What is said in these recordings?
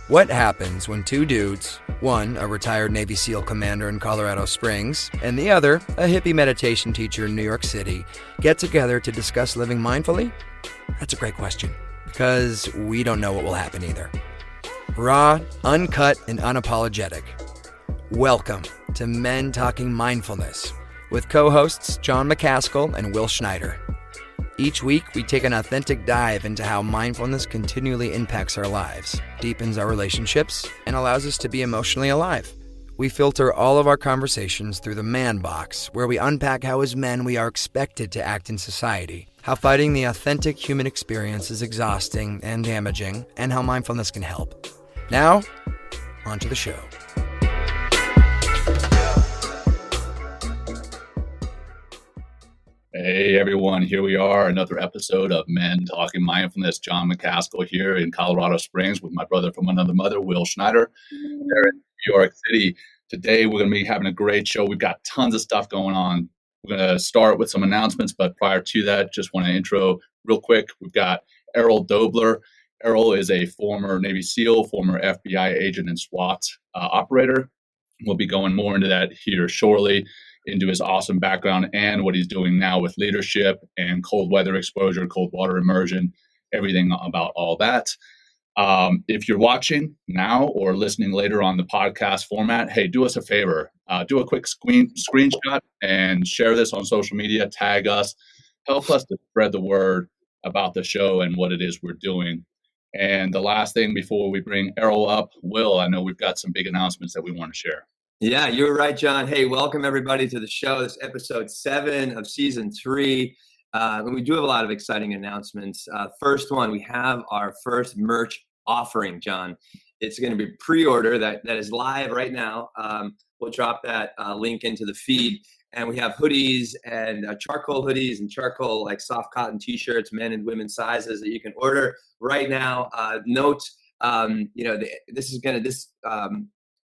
What happens when two dudes, one a retired Navy SEAL commander in Colorado Springs, and the other a hippie meditation teacher in New York City, get together to discuss living mindfully? That's a great question, because we don't know what will happen either. Raw, uncut, and unapologetic. Welcome to Men Talking Mindfulness with co-hosts John McCaskill and Will Schneider. Each week, we take an authentic dive into how mindfulness continually impacts our lives, deepens our relationships, and allows us to be emotionally alive. We filter all of our conversations through the man box, where we unpack how as men we are expected to act in society, how fighting the authentic human experience is exhausting and damaging, and how mindfulness can help. Now, on to the show. Hey everyone, here we are, another episode of Men Talking Mindfulness. John McCaskill here in Colorado Springs with my brother from another mother, Will Schneider, there in New York City. Today we're going to be having a great show. We've got tons of stuff going on. We're going to start with some announcements, but prior to that, just want to intro real quick. We've got Errol Doebler. Errol is a former Navy SEAL, former FBI agent and SWAT operator. We'll be going more into that here shortly, into his awesome background and what he's doing now with leadership and cold weather exposure, cold water immersion, everything about all that. If you're watching now or listening later on the podcast format, hey, do us a favor. Do a quick screenshot and share this on social media. Tag us. Help us to spread the word about the show and what it is we're doing. And the last thing before we bring Errol up, Will, I know we've got some big announcements that we want to share. Yeah, you're right, John. Hey, welcome everybody to the show. This is episode 7 of season 3. And we do have a lot of exciting announcements. First one, we have our first merch offering, John. It's going to be pre-order that is live right now. We'll drop that link into the feed. And we have hoodies and charcoal hoodies and charcoal like soft cotton t-shirts, men and women sizes that you can order right now. Note,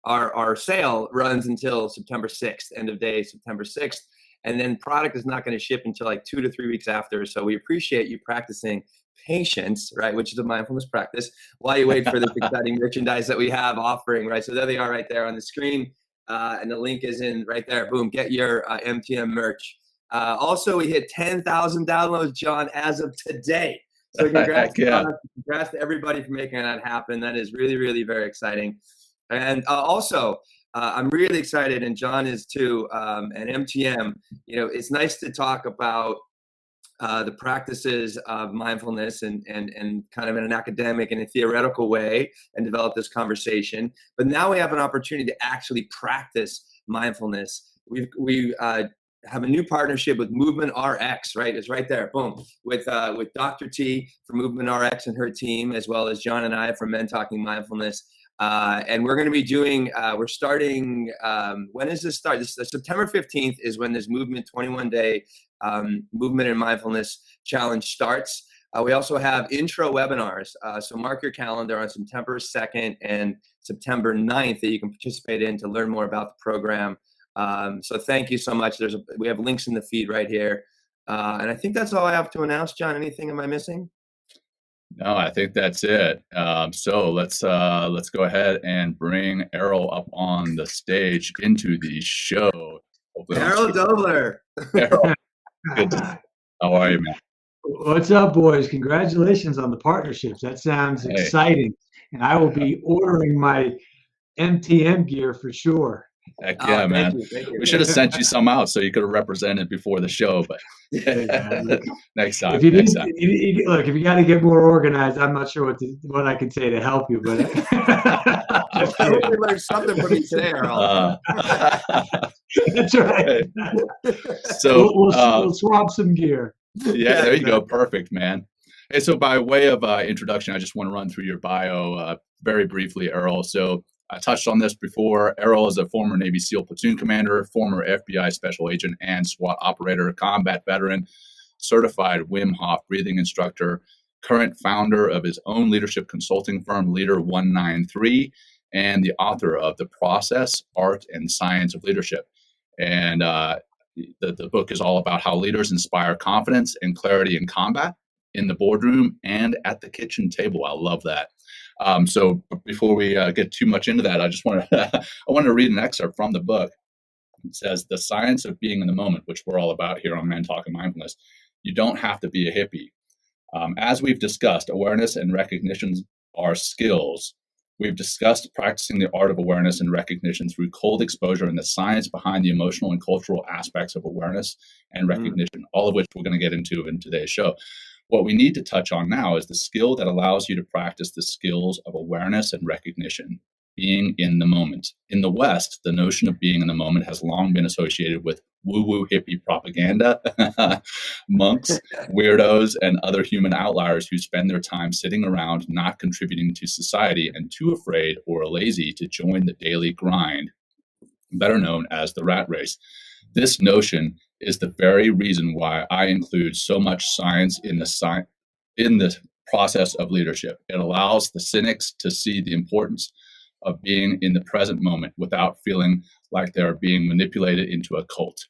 Our sale runs until September 6th, end of day, September 6th. And then product is not going to ship until like 2 to 3 weeks after. So we appreciate you practicing patience, right, which is a mindfulness practice, while you wait for this exciting merchandise that we have offering, right? So there they are right there on the screen. And the link is in right there. Boom, get your MTM merch. Also, we hit 10,000 downloads, John, as of today. So congrats to everybody for making that happen. That is really, really very exciting. And also, I'm really excited, and John is too, and MTM, it's nice to talk about the practices of mindfulness and kind of in an academic and a theoretical way and develop this conversation. But now we have an opportunity to actually practice mindfulness. We have a new partnership with Movement RX, right? It's right there, boom, with Dr. T from Movement RX and her team, as well as John and I from Men Talking Mindfulness. And we're going to be doing, we're starting, when does this start? September 15th is when this movement 21-day movement and mindfulness challenge starts. We also have intro webinars. So mark your calendar on September 2nd and September 9th that you can participate in to learn more about the program. So thank you so much. We have links in the feed right here. And I think that's all I have to announce, John. Anything am I missing? No, I think that's it. So let's go ahead and bring Errol up on the stage into the show. Errol Doebler. Errol, how are you, man? What's up, boys? Congratulations on the partnerships. That sounds exciting. And I will be ordering my MTM gear for sure. Heck yeah, man. Thank you. We should have sent you some out so you could have represented before the show, but next time. If you got to get more organized, I'm not sure what I can say to help you, but I hope you learned something from me today, Errol. That's right. So we'll swap some gear. Yeah, there you go. Perfect, man. Hey, so by way of introduction, I just want to run through your bio very briefly, Errol. So I touched on this before. Errol is a former Navy SEAL platoon commander, former FBI special agent and SWAT operator, combat veteran, certified Wim Hof breathing instructor, current founder of his own leadership consulting firm, Leader 193, and the author of The Process, Art, and Science of Leadership. And the book is all about how leaders inspire confidence and clarity in combat, in the boardroom, and at the kitchen table. I love that. So before we get too much into that, I just want to I want to read an excerpt from the book. It says, "The science of being in the moment," which we're all about here on Men Talking Mindfulness. You don't have to be a hippie. As we've discussed, awareness and recognition are skills. We've discussed practicing the art of awareness and recognition through cold exposure and the science behind the emotional and cultural aspects of awareness and recognition, all of which we're going to get into in today's show. What we need to touch on now is the skill that allows you to practice the skills of awareness and recognition, being in the moment. In the West, the notion of being in the moment has long been associated with woo-woo hippie propaganda, monks, weirdos, and other human outliers who spend their time sitting around not contributing to society and too afraid or lazy to join the daily grind, better known as the rat race. This notion is the very reason why I include so much science in the process of leadership. It allows the cynics to see the importance of being in the present moment without feeling like they're being manipulated into a cult.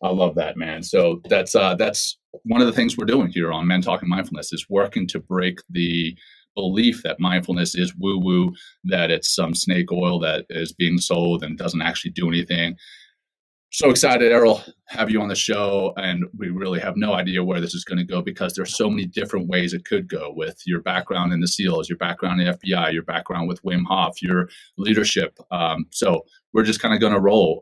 I love that, man. So that's one of the things we're doing here on Men Talking Mindfulness, is working to break the belief that mindfulness is woo-woo, that it's some snake oil that is being sold and doesn't actually do anything. So excited, Errol, have you on the show, and we really have no idea where this is going to go, because there's so many different ways it could go, with your background in the SEALs, your background in the FBI, your background with Wim Hof, your leadership. So we're just kind of going to roll.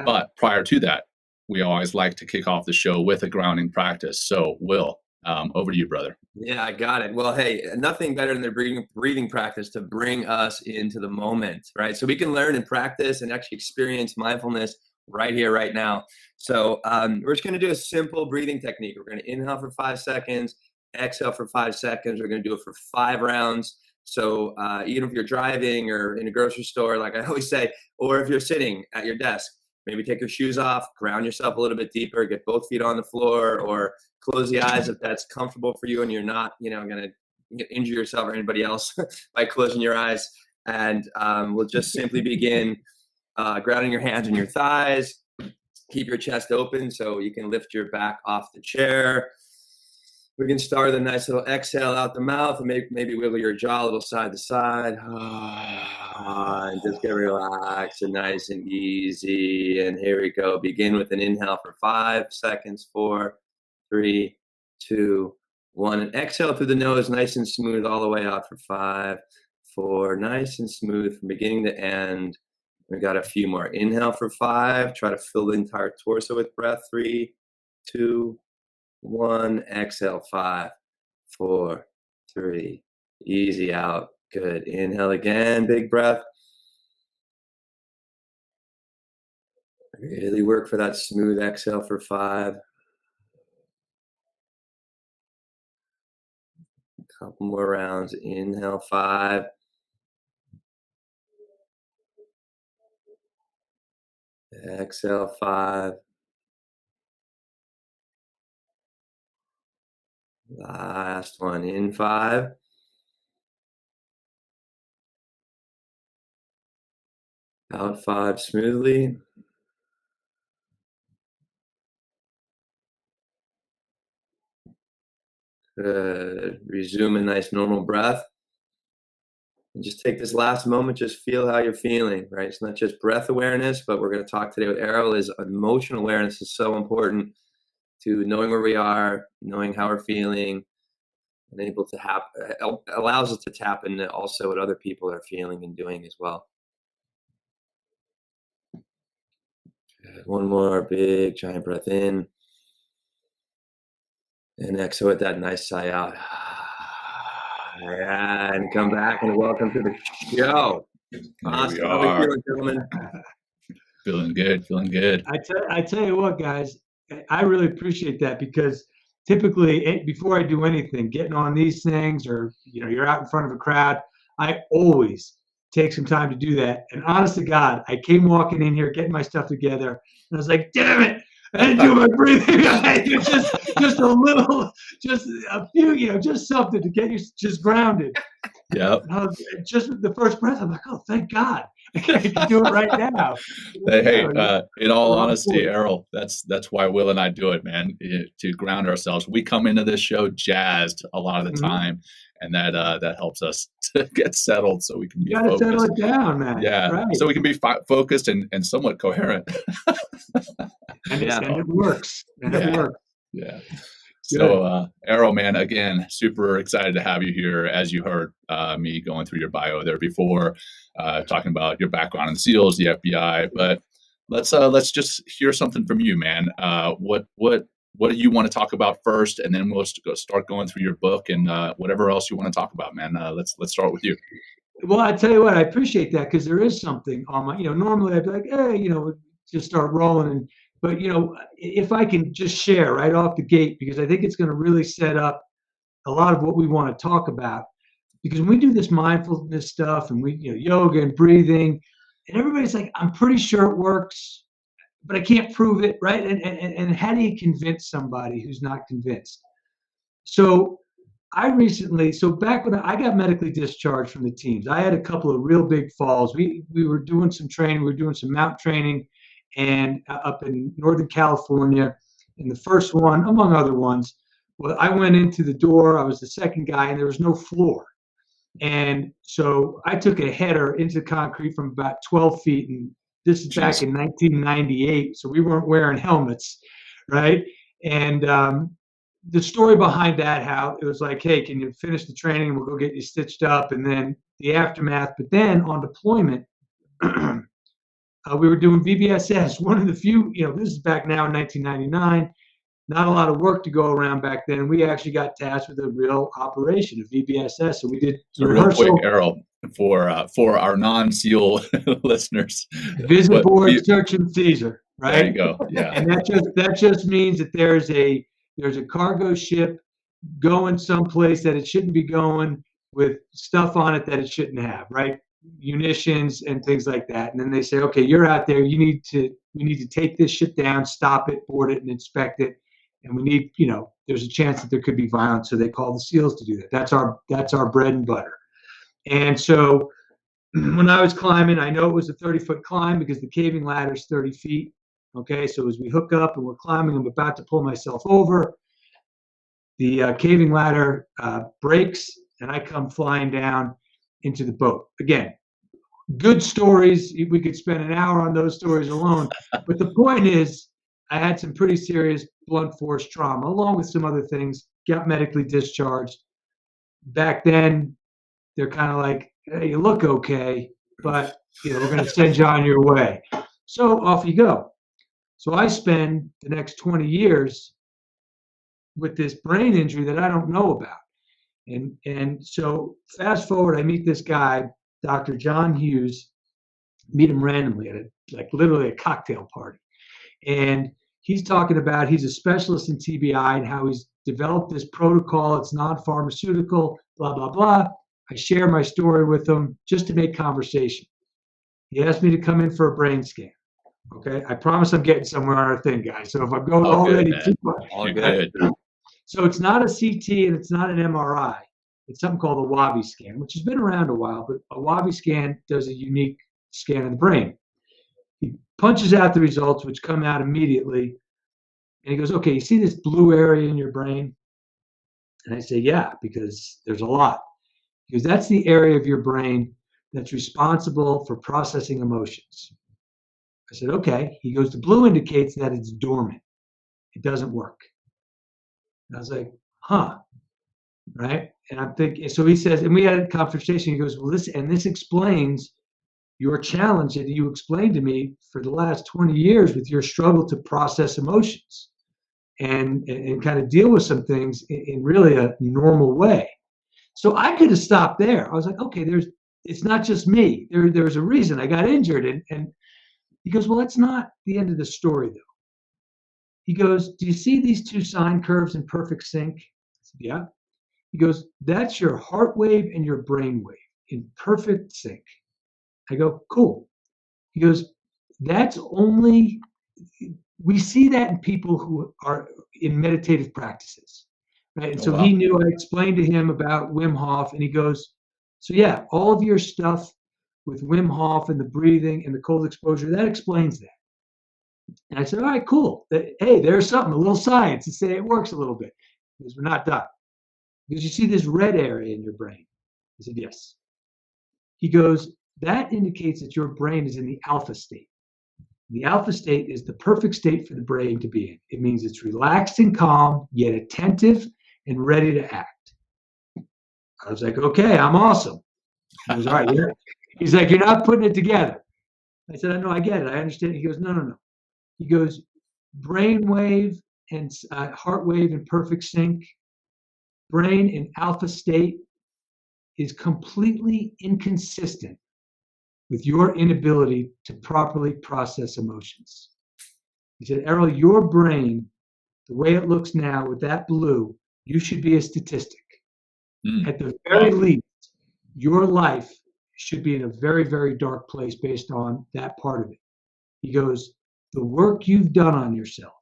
But prior to that, we always like to kick off the show with a grounding practice. So Will, over to you, brother. Yeah, I got it. Well, hey, nothing better than the breathing practice to bring us into the moment, right? So we can learn and practice and actually experience mindfulness right here, right now. So we're just going to do a simple breathing technique. We're going to inhale for 5 seconds, exhale for 5 seconds. We're going to do it for 5 rounds. So even if you're driving or in a grocery store, like I always say, or if you're sitting at your desk, maybe take your shoes off, ground yourself a little bit deeper, get both feet on the floor, or close the eyes if that's comfortable for you and you're not, going to injure yourself or anybody else by closing your eyes. And we'll just simply begin grounding your hands in your thighs. Keep your chest open so you can lift your back off the chair. We can start with a nice little exhale out the mouth, and maybe wiggle your jaw a little side to side. And just get relaxed and nice and easy. And here we go. Begin with an inhale for 5 seconds. 4, 3, 2, 1. And exhale through the nose, nice and smooth all the way out for 5, 4. Nice and smooth from beginning to end. We got a few more. Inhale for 5. Try to fill the entire torso with breath. 3, 2, 1. Exhale. 5, 4, 3. Easy out. Good. Inhale again. Big breath. Really work for that smooth exhale for 5. A couple more rounds. Inhale. 5. Exhale. 5. Last one. In 5. Out 5 smoothly. Good. Resume a nice normal breath. And just take this last moment, just feel how you're feeling, right? It's not just breath awareness, but we're going to talk today with Errol is emotional awareness is so important to knowing where we are, knowing how we're feeling, and able to allows us to tap into also what other people are feeling and doing as well. Good. One more big giant breath in. And exhale with that nice sigh out. Yeah, and come back and welcome to the show. Awesome. How are we feeling, gentlemen? Feeling good, feeling good. I tell you what, guys, I really appreciate that, because typically before I do anything, getting on these things, or you're out in front of a crowd, I always take some time to do that. And honest to God, I came walking in here, getting my stuff together, and I was like, damn it, I didn't do my breathing. just a little, just a few, just something to get you just grounded. Yeah. Just the first breath, I'm like, oh, thank God. I can do it right now. Hey, in all honesty, Errol, that's why Will and I do it, man, to ground ourselves. We come into this show jazzed a lot of the time, and that helps us to get settled so we can be focused. You got to settle it down, man. Yeah, right. So we can be focused and somewhat coherent. And it works. It works. Yeah. So, Errol, man, again, super excited to have you here. As you heard me going through your bio there before, talking about your background in SEALs, the FBI. But let's just hear something from you, man. What do you want to talk about first, and then we'll start going through your book and whatever else you want to talk about, man. Let's start with you. Well, I tell you what, I appreciate that because there is something on my. Normally I'd be like, hey, just start rolling But, if I can just share right off the gate, because I think it's going to really set up a lot of what we want to talk about. Because when we do this mindfulness stuff and we, yoga and breathing, and everybody's like, I'm pretty sure it works, but I can't prove it, right? And how do you convince somebody who's not convinced? So back when I got medically discharged from the teams, I had a couple of real big falls. We were doing some training, we were doing some mount training, and up in Northern California, and the first one, among other ones, well, I went into the door, I was the second guy, and there was no floor. And so I took a header into concrete from about 12 feet, and this is back in 1998, so we weren't wearing helmets, right? And the story behind that, how it was like, hey, can you finish the training, and we'll go get you stitched up, and then the aftermath. But then on deployment, we were doing VBSS, one of the few, this is back now in 1999, not a lot of work to go around back then. We actually got tasked with a real operation of VBSS. So we did rehearsal. Real quick, Errol, for our non-SEAL listeners. Visit board, search and seizure, right? There you go. Yeah. And that just means that there's a cargo ship going someplace that it shouldn't be going with stuff on it that it shouldn't have, right? Munitions and things like that. And then they say, okay, you're out there. We need to take this shit down, stop it, board it, and inspect it. And we need, there's a chance that there could be violence. So they call the SEALs to do that. That's our bread and butter. And so when I was climbing, I know it was a 30-foot climb because the caving ladder is 30 feet. Okay. So as we hook up and we're climbing, I'm about to pull myself over. The caving ladder breaks and I come flying down into the boat. Again, good stories. We could spend an hour on those stories alone. But the point is, I had some pretty serious blunt force trauma, along with some other things, got medically discharged. Back then, they're kind of like, hey, you look okay, but we're going to send you on your way. So off you go. So I spend the next 20 years with this brain injury that I don't know about. And so fast forward, I meet this guy, Dr. John Hughes, meet him randomly at literally a cocktail party. And he's talking about, he's a specialist in TBI and how he's developed this protocol. It's non-pharmaceutical, blah, blah, blah. I share my story with him just to make conversation. He asked me to come in for a brain scan. Okay. I promise I'm getting somewhere on our thing, guys. So if I'm going already too much. All good. So it's not a CT and it's not an MRI. It's something called a WABI scan, which has been around a while, but a WABI scan does a unique scan of the brain. He punches out the results, which come out immediately. And he goes, okay, you see this blue area in your brain? And I say, yeah, because there's a lot. Because that's the area of your brain that's responsible for processing emotions. I said, okay. He goes, the blue indicates that it's dormant. It doesn't work. And I was like, huh, right? And I'm thinking, so he says, and we had a conversation. He goes, well, this explains your challenge that you explained to me for the last 20 years with your struggle to process emotions and kind of deal with some things in really a normal way. So I could have stopped there. I was like, okay, it's not just me. There's a reason I got injured. And he goes, well, that's not the end of the story, though. He goes, do you see these two sine curves in perfect sync? I said, yeah. He goes, that's your heart wave and your brain wave in perfect sync. I go, cool. He goes, that's only we see that in people who are in meditative practices, right? And Oh, so wow. he knew, I explained to him about Wim Hof, and he goes, so yeah, all of your stuff with Wim Hof and the breathing and the cold exposure, that explains that. And I said, all right, cool. Hey, there's something, a little science to say it works a little bit. He goes, we're not done. Because you see this red area in your brain. I said, yes. He goes, that indicates that your brain is in the alpha state. The alpha state is the perfect state for the brain to be in. It means it's relaxed and calm, yet attentive and ready to act. I was like, okay, I'm awesome. He goes, all right. He's like, you're not putting it together. I said, I know, I get it. I understand. He goes, no. He goes, brainwave and heart wave in perfect sync. Brain in alpha state is completely inconsistent with your inability to properly process emotions. He said, Errol, your brain, the way it looks now with that blue, you should be a statistic. At the very least, your life should be in a very, very dark place based on that part of it. He goes, the work you've done on yourself,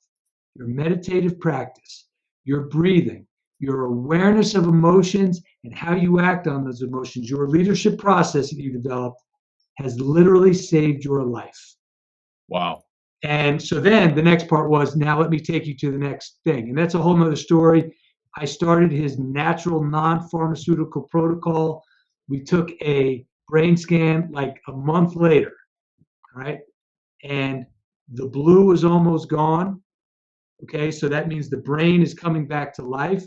your meditative practice, your breathing, your awareness of emotions and how you act on those emotions, your leadership process that you developed has literally saved your life. Wow. And so then the next part was, now let me take you to the next thing. And that's a whole nother story. I started his natural non-pharmaceutical protocol. We took a brain scan like a month later, right? And the blue was almost gone. Okay, so that means the brain is coming back to life.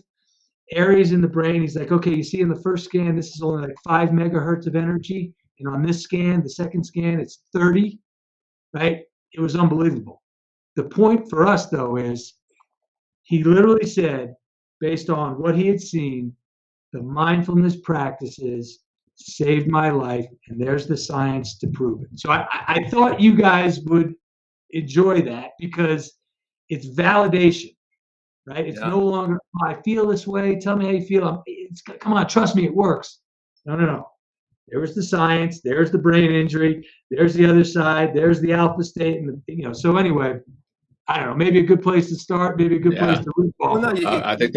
Areas in the brain, he's like, okay, you see in the first scan, this is only like 5 megahertz of energy. And on this scan, the second scan, it's 30, right? It was unbelievable. The point for us, though, is he literally said, based on what he had seen, the mindfulness practices saved my life, and there's the science to prove it. So I thought you guys would enjoy that because it's validation, right? It's no longer, oh, I feel this way, tell me how you feel. Come on, trust me, it works. No. There was the science, there's the brain injury, there's the other side, there's the alpha state, and so anyway, I don't know, maybe a good place to start, maybe a good place to root ball. Well, no, I think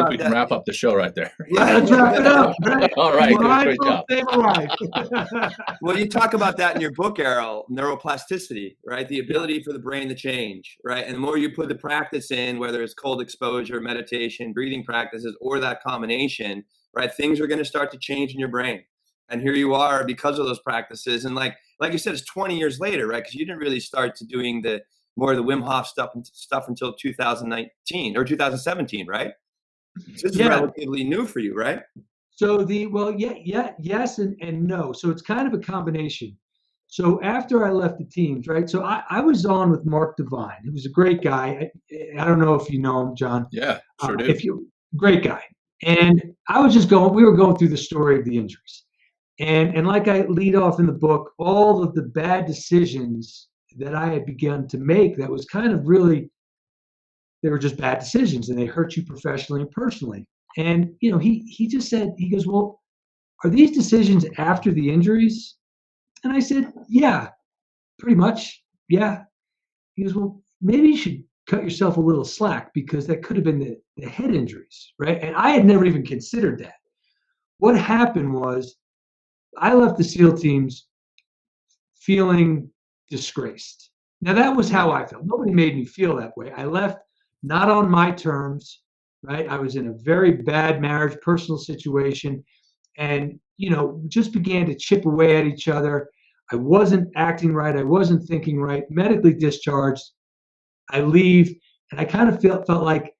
we can wrap up the show right there. Yeah, let's wrap it up. Right? All right, great job. Save a life. Well, you talk about that in your book, Errol, neuroplasticity, right? The ability for the brain to change, right? And the more you put the practice in, whether it's cold exposure, meditation, breathing practices, or that combination, right? Things are going to start to change in your brain. And here you are because of those practices. And like you said, it's 20 years later, right? Because you didn't really start to doing more of the Wim Hof stuff until 2019 or 2017, right? So this is relatively new for you, right? So yes and no. So it's kind of a combination. So after I left the teams, right? So I was on with Mark Devine, who was a great guy. I don't know if you know him, John. Yeah, sure do. Great guy. And we were going through the story of the injuries. And like I lead off in the book, all of the bad decisions that I had begun to make, that was kind of really, they were just bad decisions and they hurt you professionally and personally. And, he just said, he goes, well, are these decisions after the injuries? And I said, yeah, pretty much. Yeah. He goes, well, maybe you should cut yourself a little slack because that could have been the head injuries, right? And I had never even considered that. What happened was I left the SEAL teams feeling disgraced. Now, that was how I felt. Nobody made me feel that way. I left not on my terms, right? I was in a very bad marriage, personal situation, and, just began to chip away at each other. I wasn't acting right. I wasn't thinking right. Medically discharged. I leave, and I kind of felt like,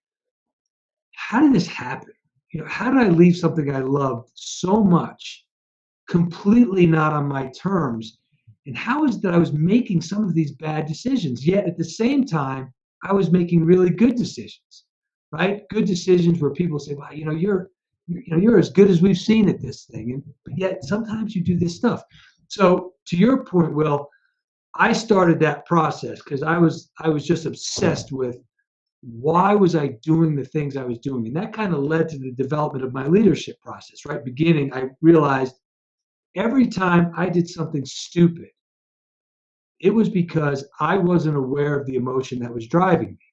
how did this happen? How did I leave something I loved so much, completely not on my terms? And how is it that I was making some of these bad decisions, yet at the same time, I was making really good decisions, right? Good decisions where people say, wow, you're as good as we've seen at this thing. But yet sometimes you do this stuff. So to your point, Will, I started that process because I was just obsessed with why was I doing the things I was doing? And that kind of led to the development of my leadership process, right? Beginning, I realized every time I did something stupid, it was because I wasn't aware of the emotion that was driving me.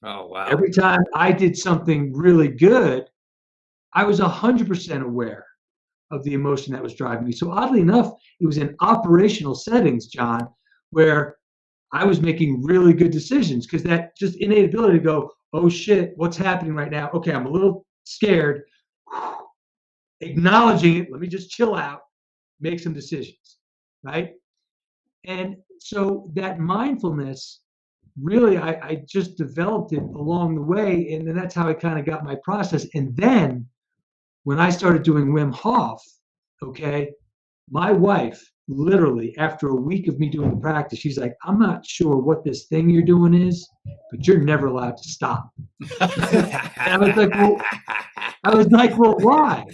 Oh, wow. Every time I did something really good, I was 100% aware of the emotion that was driving me. So oddly enough, it was in operational settings, John, where I was making really good decisions, because that just innate ability to go, oh shit, what's happening right now? Okay, I'm a little scared. Acknowledging it, let me just chill out, make some decisions, right? And so that mindfulness, really, I just developed it along the way, and then that's how I kind of got my process. And then when I started doing Wim Hof, okay, my wife, literally, after a week of me doing the practice, she's like, I'm not sure what this thing you're doing is, but you're never allowed to stop. And I was like, well, why?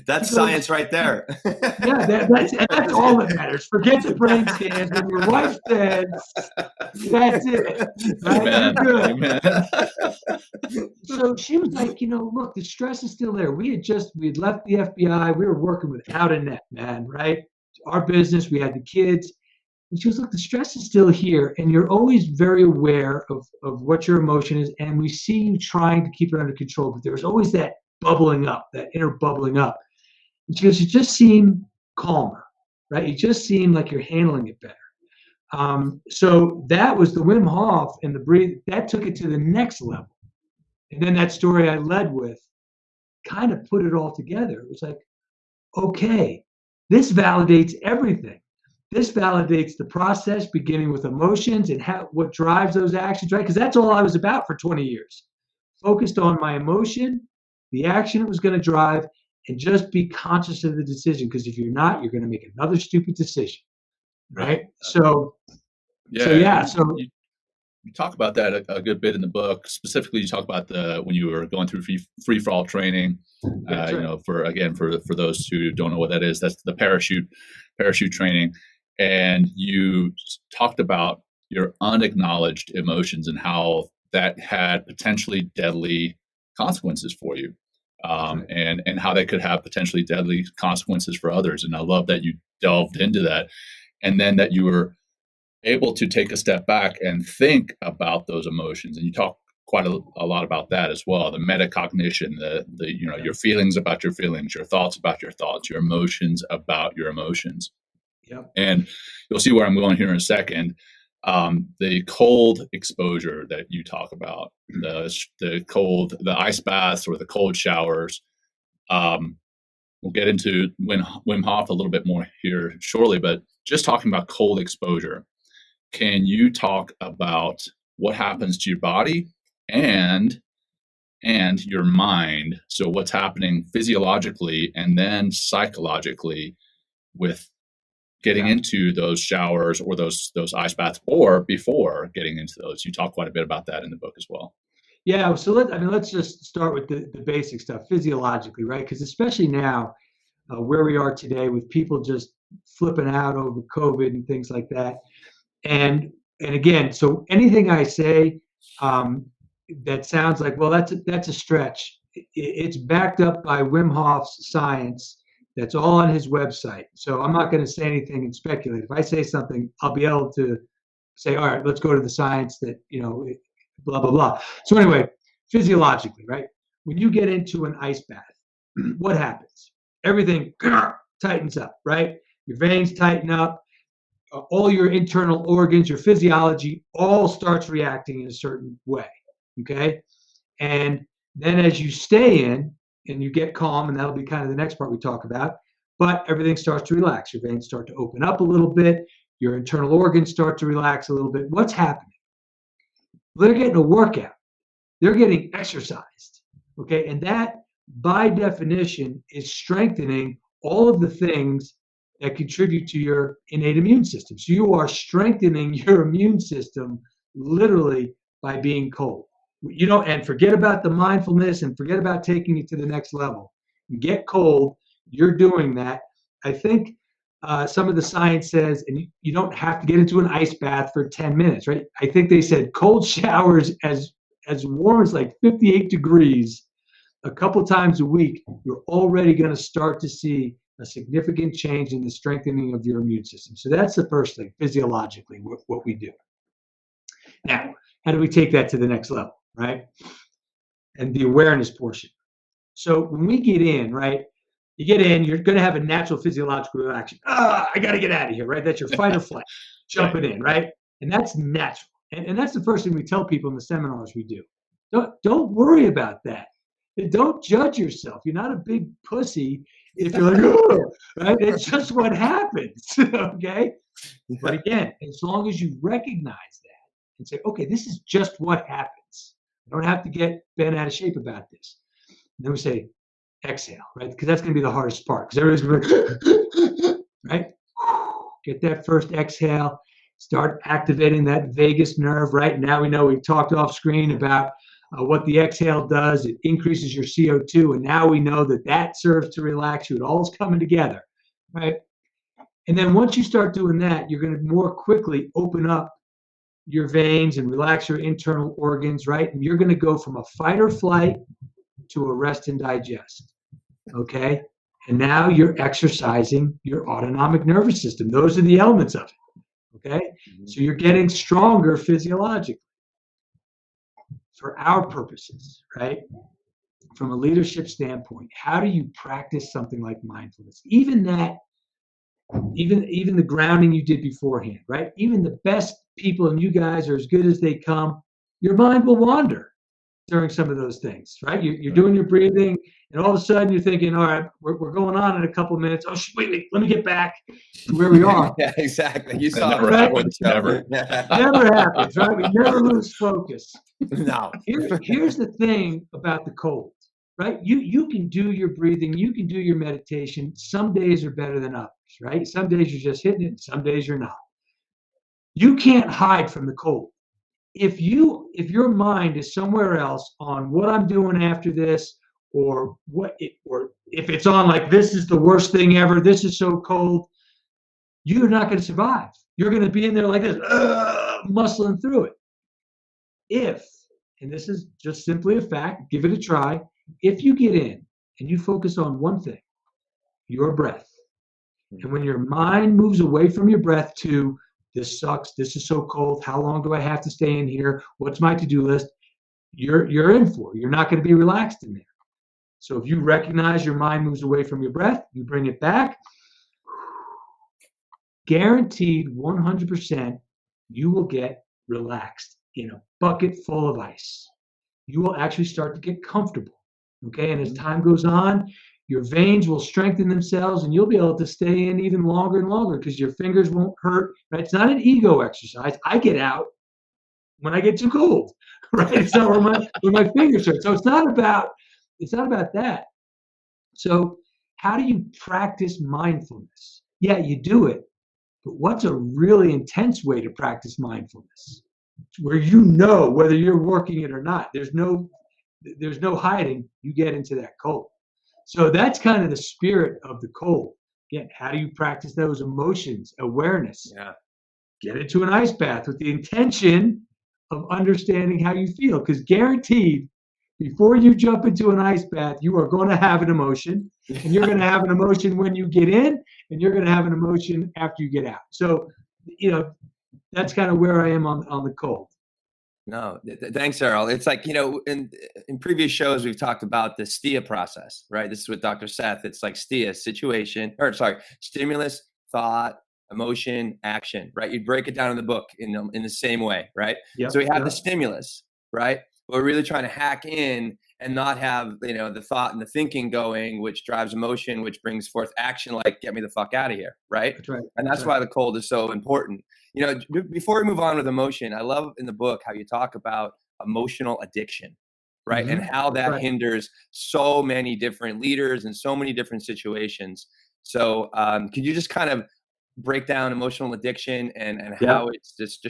That's science right there. Yeah, that's all that matters. Forget the brain scans. When your wife says, that's it. Right? Amen. You're good. Amen. So she was like, look, the stress is still there. We had left the FBI. We were working without a net, man, right? Our business, we had the kids. And she was, look, the stress is still here. And you're always very aware of what your emotion is. And we see you trying to keep it under control. But there's always that bubbling up, that inner bubbling up. And she goes, you just seem calmer, right? You just seem like you're handling it better. So that was the Wim Hof and the breathe. That took it to the next level. And then that story I led with kind of put it all together. It was like, okay, this validates everything. This validates the process, beginning with emotions and what drives those actions, right? Because that's all I was about for 20 years. Focused on my emotion, the action it was going to drive, and just be conscious of the decision. Because if you're not, you're going to make another stupid decision, right? So you talk about that a good bit in the book. Specifically, you talk about when you were going through free fall training. Right. For those who don't know what that is, that's the parachute training. And you talked about your unacknowledged emotions and how that had potentially deadly consequences for you, and how they could have potentially deadly consequences for others. And I love that you delved into that, and then that you were able to take a step back and think about those emotions. And you talk quite a lot about that as well. The metacognition, your feelings about your feelings, your thoughts about your thoughts, your emotions about your emotions. Yep. And you'll see where I'm going here in a second. The cold exposure that you talk about, the ice baths or the cold showers. We'll get into Wim Hof a little bit more here shortly, but just talking about cold exposure. Can you talk about what happens to your body and your mind? So what's happening physiologically and then psychologically with getting into those showers or those ice baths, or before getting into those? You talk quite a bit about that in the book as well. Yeah. So let's just start with the basic stuff physiologically, right? Because especially now, where we are today with people just flipping out over COVID and things like that. And again, so anything I say that sounds like, well, that's a stretch. It's backed up by Wim Hof's science. That's all on his website. So I'm not going to say anything and speculate. If I say something, I'll be able to say, all right, let's go to the science that, blah, blah, blah. So anyway, physiologically, right? When you get into an ice bath, what happens? Everything tightens up, right? Your veins tighten up. All your internal organs, your physiology, all starts reacting in a certain way, okay? And then as you stay in and you get calm, and that'll be kind of the next part we talk about, but everything starts to relax. Your veins start to open up a little bit. Your internal organs start to relax a little bit. What's happening? They're getting a workout. They're getting exercised, okay? And that, by definition, is strengthening all of the things that contribute to your innate immune system. So you are strengthening your immune system literally by being cold. And forget about the mindfulness and forget about taking it to the next level. You get cold, you're doing that. I think some of the science says, and you don't have to get into an ice bath for 10 minutes, right? I think they said cold showers as warm as like 58 degrees a couple times a week, you're already going to start to see a significant change in the strengthening of your immune system. So that's the first thing, physiologically, what we do. Now, how do we take that to the next level, right? And the awareness portion. So when we get in, right, you get in, you're going to have a natural physiological reaction. I got to get out of here, right? That's your fight or flight, jumping in, right? And that's natural. And that's the first thing we tell people in the seminars we do. Don't worry about that. And don't judge yourself. You're not a big pussy if you're like, oh, right? It's just what happens, okay? But again, as long as you recognize that and say, okay, this is just what happens. I don't have to get bent out of shape about this. And then we say, exhale, right? Because that's going to be the hardest part. Because everybody's going to, right? Get that first exhale. Start activating that vagus nerve, right? Now we know, we've talked off screen about what the exhale does. It increases your CO2. And now we know that that serves to relax you. It all is coming together, right? And then once you start doing that, you're going to more quickly open up your veins and relax your internal organs, right? And you're going to go from a fight or flight to a rest and digest, okay? And now you're exercising your autonomic nervous system. Those are the elements of it, okay? So you're getting stronger physiologically for our purposes, right? From a leadership standpoint, how do you practice something like mindfulness? Even that, even the grounding you did beforehand, right? Even the best people, and you guys are as good as they come, your mind will wander during some of those things, right? You're doing your breathing, and all of a sudden you're thinking, all right, we're going on in a couple of minutes. Oh, wait, let me get back to where we are. Yeah, exactly. You saw never it. happens. Never. Never happens, right? We never lose focus. No. Here's the thing about the cold, right? You can do your breathing, you can do your meditation. Some days are better than others, right? Some days you're just hitting it, some days you're not. You can't hide from the cold. If your mind is somewhere else on what I'm doing after this, or if it's on like, this is the worst thing ever, this is so cold, you're not going to survive. You're going to be in there like this, muscling through it. And this is just simply a fact, give it a try. If you get in and you focus on one thing, your breath, and when your mind moves away from your breath to, this sucks, this is so cold, how long do I have to stay in here, what's my to-do list, you're in for it. You're not going to be relaxed in there. So if you recognize your mind moves away from your breath, you bring it back, guaranteed 100% you will get relaxed in a bucket full of ice. You will actually start to get comfortable, okay? And as time goes on, your veins will strengthen themselves, and you'll be able to stay in even longer and longer because your fingers won't hurt, right? It's not an ego exercise. I get out when I get too cold, right? It's not where my fingers hurt. So it's not about that. So how do you practice mindfulness? Yeah, you do it, but what's a really intense way to practice mindfulness? Where you know whether you're working it or not. There's no hiding. You get into that cold. So that's kind of the spirit of the cold. Again, how do you practice those emotions, awareness? Yeah. Get into an ice bath with the intention of understanding how you feel. Because guaranteed, before you jump into an ice bath, you are going to have an emotion. And you're going to have an emotion when you get in, and you're going to have an emotion after you get out. So, that's kind of where I am on the cold. No, thanks, Errol. It's like, in previous shows, we've talked about the STIA process, right? This is with Dr. Seth. It's like STIA, stimulus, thought, emotion, action, right? You'd break it down in the book in the same way, right? Yep, so we have the stimulus, right? We're really trying to hack in and not have, the thought and the thinking going, which drives emotion, which brings forth action, like get me the fuck out of here, right? That's right. And that's why the cold is so important. Before we move on with emotion, I love in the book how you talk about emotional addiction, right? Mm-hmm. And how that Right. hinders so many different leaders and so many different situations. So could you just kind of break down emotional addiction and how it's just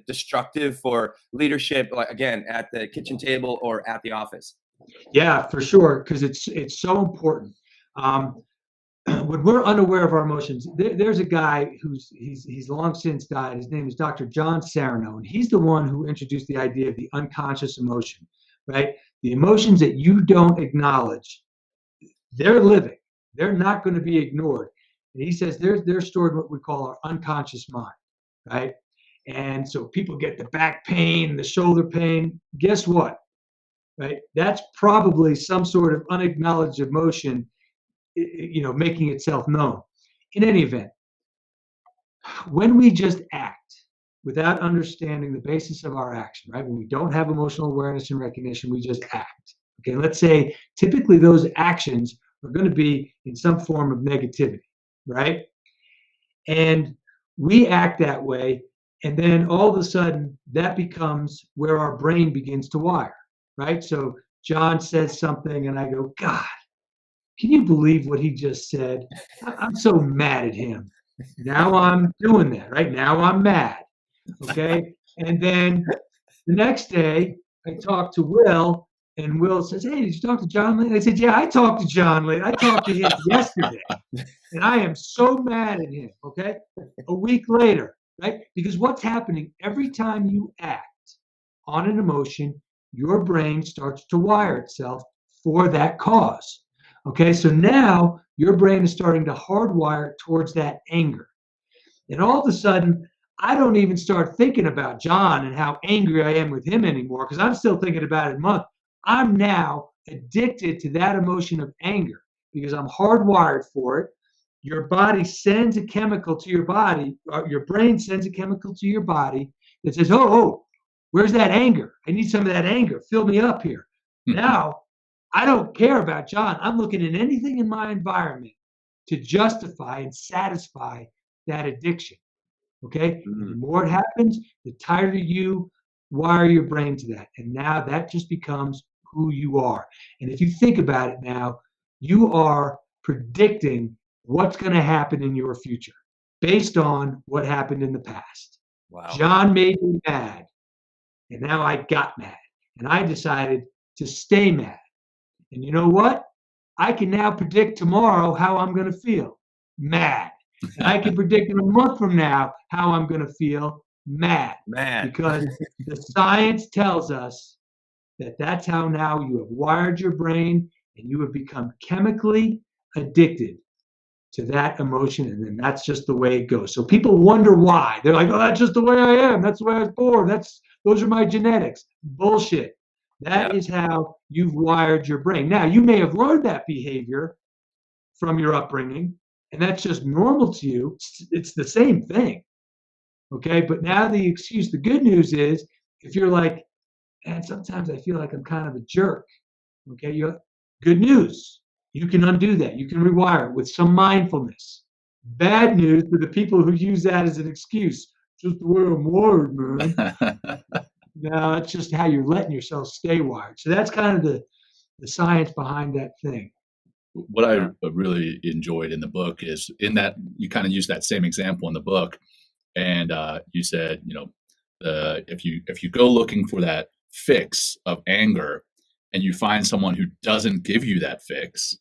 destructive for leadership, like, again, at the kitchen table or at the office? Yeah, for sure, because it's so important. When we're unaware of our emotions, there's a guy he's long since died. His name is Dr. John Sarno, and he's the one who introduced the idea of the unconscious emotion, right? The emotions that you don't acknowledge, they're living, They're not going to be ignored. And he says they're stored in what we call our unconscious mind, right? And so people get the back pain, the shoulder pain. Guess what? Right? That's probably some sort of unacknowledged emotion, making itself known. In any event, when we just act without understanding the basis of our action, right? When we don't have emotional awareness and recognition, we just act. Okay, let's say typically those actions are going to be in some form of negativity, right? And we act that way, and then all of a sudden that becomes where our brain begins to wire, right? So Jon says something and I go, God, can you believe what he just said? I'm so mad at him. Now I'm doing that, right? Now I'm mad. Okay. And then the next day I talk to Will, and Will says, hey, did you talk to Jon lately? I said, yeah, I talked to Jon lately. I talked to him yesterday. And I am so mad at him. Okay. A week later, right? Because what's happening every time you act on an emotion, your brain starts to wire itself for that cause. Okay. So now your brain is starting to hardwire towards that anger. And all of a sudden, I don't even start thinking about Jon and how angry I am with him anymore, because I'm still thinking about it a month. I'm now addicted to that emotion of anger because I'm hardwired for it. Your body sends a chemical to your body, your brain sends a chemical to your body that says, oh, where's that anger? I need some of that anger. Fill me up here. Now, I don't care about Jon. I'm looking at anything in my environment to justify and satisfy that addiction. Okay? Mm-hmm. The more it happens, the tighter you wire your brain to that. And now that just becomes who you are. And if you think about it now, you are predicting what's going to happen in your future based on what happened in the past. Wow. Jon made me mad, and now I got mad, and I decided to stay mad. And you know what? I can now predict tomorrow how I'm going to feel. Mad. And I can predict in a month from now how I'm going to feel. Mad. Because the science tells us that that's how now you have wired your brain and you have become chemically addicted to that emotion, and then that's just the way it goes. So people wonder why. They're like, oh, that's just the way I am. That's the way I was born. Those are my genetics. Bullshit. That is how you've wired your brain. Now, you may have learned that behavior from your upbringing, and that's just normal to you. It's the same thing. Okay, but now the good news is, if you're like, and sometimes I feel like I'm kind of a jerk. Okay, good news. You can undo that. You can rewire it with some mindfulness. Bad news for the people who use that as an excuse. Just the way I'm wired, man. No, that's just how you're letting yourself stay wired. So that's kind of the science behind that thing. What I really enjoyed in the book is in that you kind of use that same example in the book, and you said, if you go looking for that fix of anger, and you find someone who doesn't give you that fix,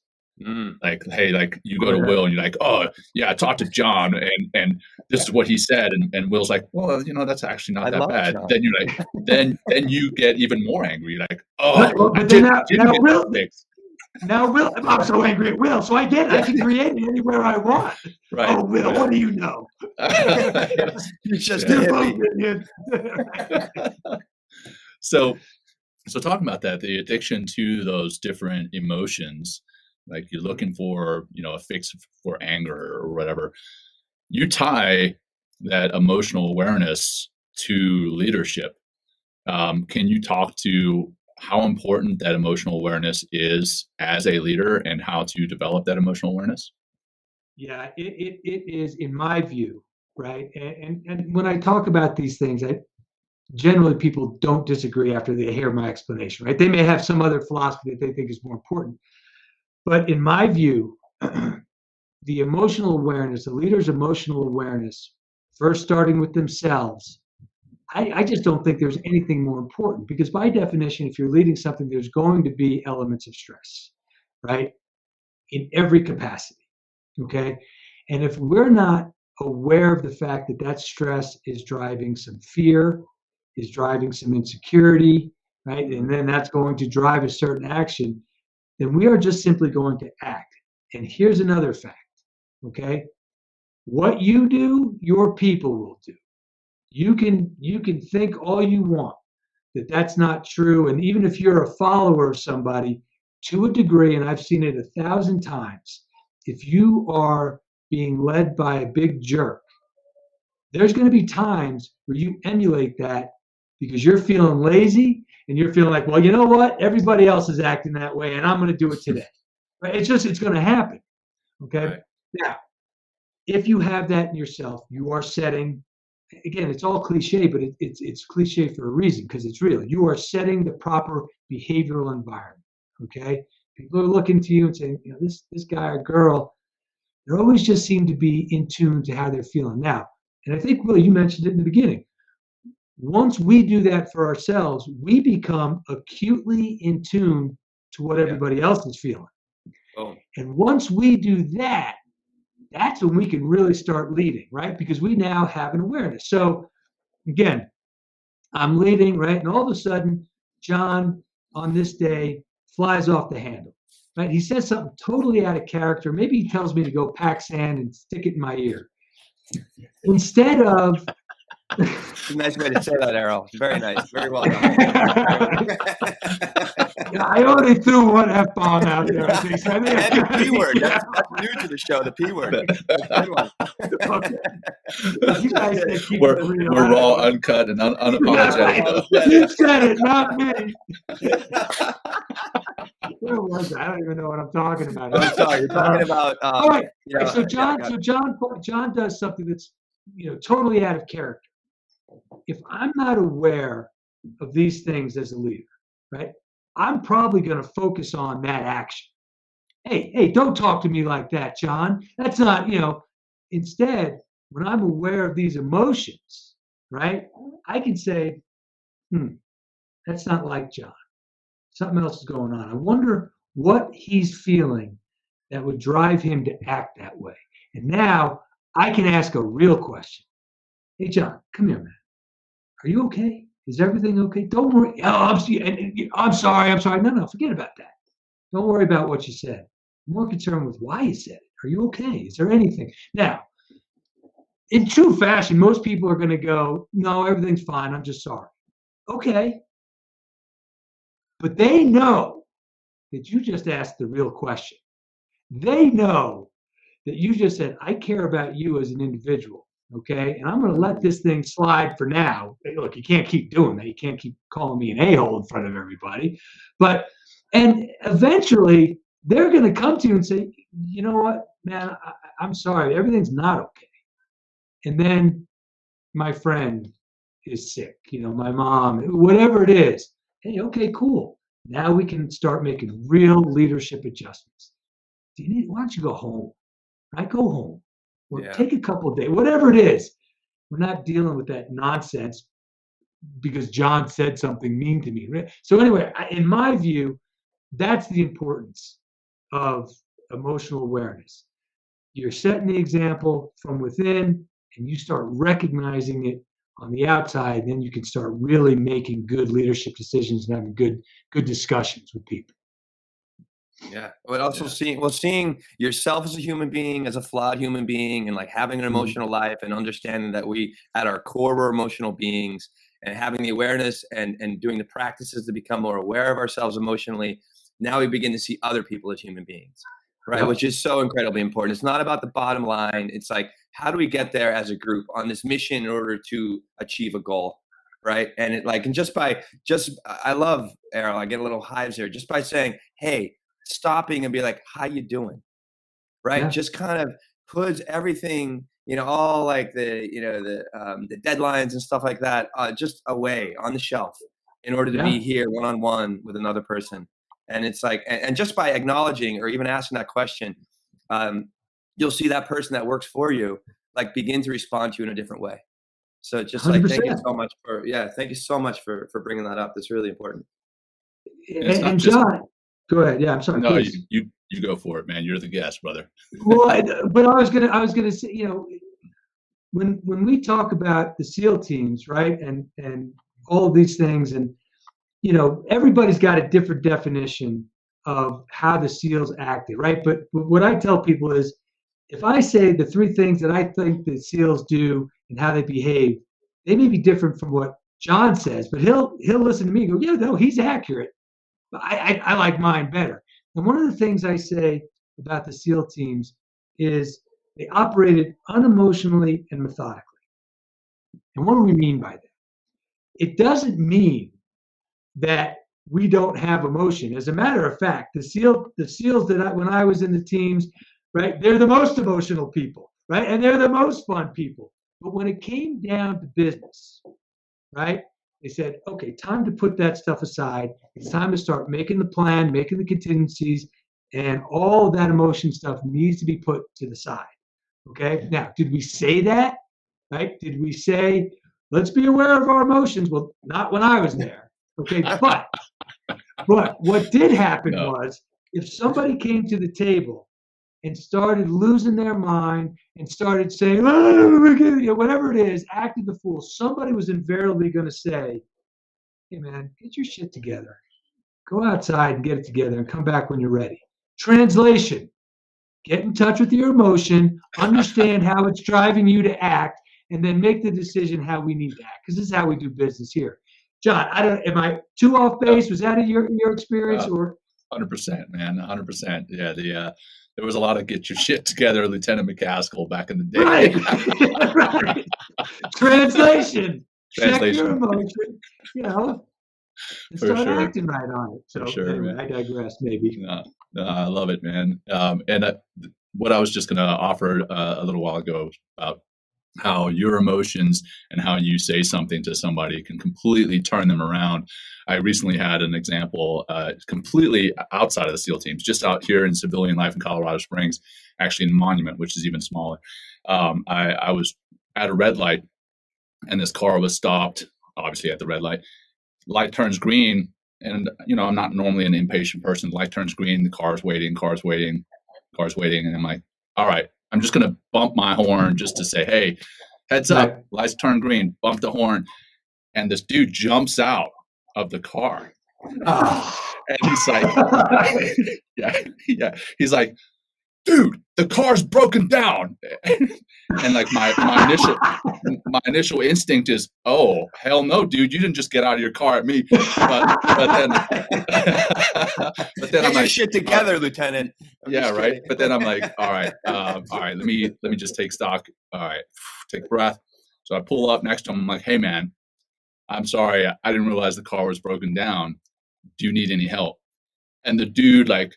like, hey, like you go to Will and you're like, oh yeah, I talked to Jon and this is what he said, and Will's like, well, that's actually not that bad. Jon. Then you're like, then you get even more angry. You're like, oh, but then now Will, I'm so angry at Will, so I get it. I can create it anywhere I want. Right. Oh, Will, what do you know? You're just a hippie. So talking about that, the addiction to those different emotions, like you're looking for, a fix for anger or whatever, you tie that emotional awareness to leadership. Can you talk to how important that emotional awareness is as a leader and how to develop that emotional awareness? Yeah, it is, in my view, right? And when I talk about these things, generally people don't disagree after they hear my explanation, right? They may have some other philosophy that they think is more important. But in my view, the emotional awareness, the leader's emotional awareness, first starting with themselves, I just don't think there's anything more important, because by definition, if you're leading something, there's going to be elements of stress, right? In every capacity, okay? And if we're not aware of the fact that that stress is driving some fear, is driving some insecurity, right? And then that's going to drive a certain action, then we are just simply going to act. And here's another fact, okay? What you do, your people will do. You can think all you want that that's not true. And even if you're a follower of somebody, to a degree, and I've seen it 1,000 times, if you are being led by a big jerk, there's going to be times where you emulate that because you're feeling lazy and you're feeling like, well, you know what? Everybody else is acting that way and I'm going to do it today. Right? It's going to happen. Okay. Right. Now, if you have that in yourself, you are setting, again, it's all cliche, but it's cliche for a reason because it's real. You are setting the proper behavioral environment. Okay. People are looking to you and saying, this guy or girl, they always just seem to be in tune to how they're feeling now. And I think, Will, you mentioned it in the beginning. Once we do that for ourselves, we become acutely in tune to what everybody else is feeling. Oh. And once we do that, that's when we can really start leading, right? Because we now have an awareness. So again, I'm leading, right? And all of a sudden, Jon on this day flies off the handle, right? He says something totally out of character. Maybe he tells me to go pack sand and stick it in my ear. Instead of... It's a nice way to say that, Errol. Very nice. Very well done. I already threw one F-bomb out there. I think. And the P word. That's new to the show, the P word. Good one. Okay. You guys said keep We're it real. raw, uncut, and unapologetic. You said it, not me. Where was I? I don't even know what I'm talking about. I'm sorry. You're talking about. All right. Yeah, So Jon does something that's totally out of character. If I'm not aware of these things as a leader, right, I'm probably going to focus on that action. Hey, don't talk to me like that, Jon. That's not, instead, when I'm aware of these emotions, right, I can say, that's not like Jon. Something else is going on. I wonder what he's feeling that would drive him to act that way. And now I can ask a real question. Hey, Jon, come here, man. Are you okay? Is everything okay? Don't worry. Oh, I'm sorry. No, forget about that. Don't worry about what you said. I'm more concerned with why you said it. Are you okay? Is there anything? Now, in true fashion, most people are going to go, no, everything's fine. I'm just sorry. Okay. But they know that you just asked the real question. They know that you just said, I care about you as an individual. Okay, and I'm going to let this thing slide for now. Look, you can't keep doing that. You can't keep calling me an a-hole in front of everybody. And eventually, they're going to come to you and say, you know what, man, I'm sorry. Everything's not okay. And then my friend is sick, my mom, whatever it is. Hey, okay, cool. Now we can start making real leadership adjustments. Why don't you go home? Right? Go home. Or take a couple of days, whatever it is. We're not dealing with that nonsense because Jon said something mean to me. So anyway, in my view, that's the importance of emotional awareness. You're setting the example from within and you start recognizing it on the outside, then you can start really making good leadership decisions and having good discussions with people. Yeah, but also seeing yourself as a human being, as a flawed human being, and like having an emotional life and understanding that we, at our core, we're emotional beings, and having the awareness and doing the practices to become more aware of ourselves emotionally. Now we begin to see other people as human beings, right? Which is so incredibly important. It's not about the bottom line. It's like, how do we get there as a group on this mission in order to achieve a goal? Right. And I love, Errol, I get a little hives here just by saying, hey, stopping and be like, how you doing? Right. Just kind of puts everything, all like the deadlines and stuff like that, just away on the shelf in order to be here one-on-one with another person. And it's like, and just by acknowledging or even asking that question, you'll see that person that works for you, like begin to respond to you in a different way. So just 100%. Like, thank you so much for bringing that up. That's really important. And Jon, go ahead. Yeah, I'm sorry. No, you go for it, man. You're the guest, brother. Well, but I was gonna say, when we talk about the SEAL teams, right, and all of these things, and everybody's got a different definition of how the SEALs acted, right? But what I tell people is, if I say the 3 things that I think the SEALs do and how they behave, they may be different from what Jon says, but he'll listen to me and go, yeah, no, he's accurate. But I like mine better. And one of the things I say about the SEAL teams is they operated unemotionally and methodically. And what do we mean by that? It doesn't mean that we don't have emotion. As a matter of fact, the SEALs that when I was in the teams, right, they're the most emotional people, right? And they're the most fun people. But when it came down to business, right, they said, okay, time to put that stuff aside. It's time to start making the plan, making the contingencies, and all of that emotion stuff needs to be put to the side. Okay. Now, did we say that? Right? Did we say, let's be aware of our emotions? Well, not when I was there. Okay. But what did happen was, if somebody came to the table and started losing their mind and started saying, oh, whatever it is, acting the fool, somebody was invariably going to say, hey, man, get your shit together. Go outside and get it together and come back when you're ready. Translation: get in touch with your emotion, understand how it's driving you to act, and then make the decision how we need to act. Because this is how we do business here. Jon, am I too off base? Was that your experience? Or 100%, man, 100%. Yeah, there was a lot of get your shit together, Lieutenant McCaskill, back in the day. Right. Right. Translation: check your emotion, and start acting right on it. So anyway, I digress, maybe. No, I love it, man. And what I was just going to offer a little while ago about how your emotions and how you say something to somebody can completely turn them around. I recently had an example completely outside of the SEAL teams, just out here in civilian life in Colorado Springs, actually in Monument, which is even smaller. I was at a red light and this car was stopped, obviously at the red light. Light turns green, and I'm not normally an impatient person. Light turns green, the car's waiting, and I'm like, all right, I'm just going to bump my horn just to say, hey, heads up, lights turn green, bump the horn. And this dude jumps out of the car. And he's like, yeah. He's like, dude, the car's broken down. And like my initial instinct is, oh, hell no, dude, you didn't just get out of your car at me. But then I'm like, shit together, Lieutenant. Right. But then I'm like, all right, let me just take stock. All right, take a breath. So I pull up next to him. I'm like, hey man, I'm sorry, I didn't realize the car was broken down. Do you need any help? And the dude, like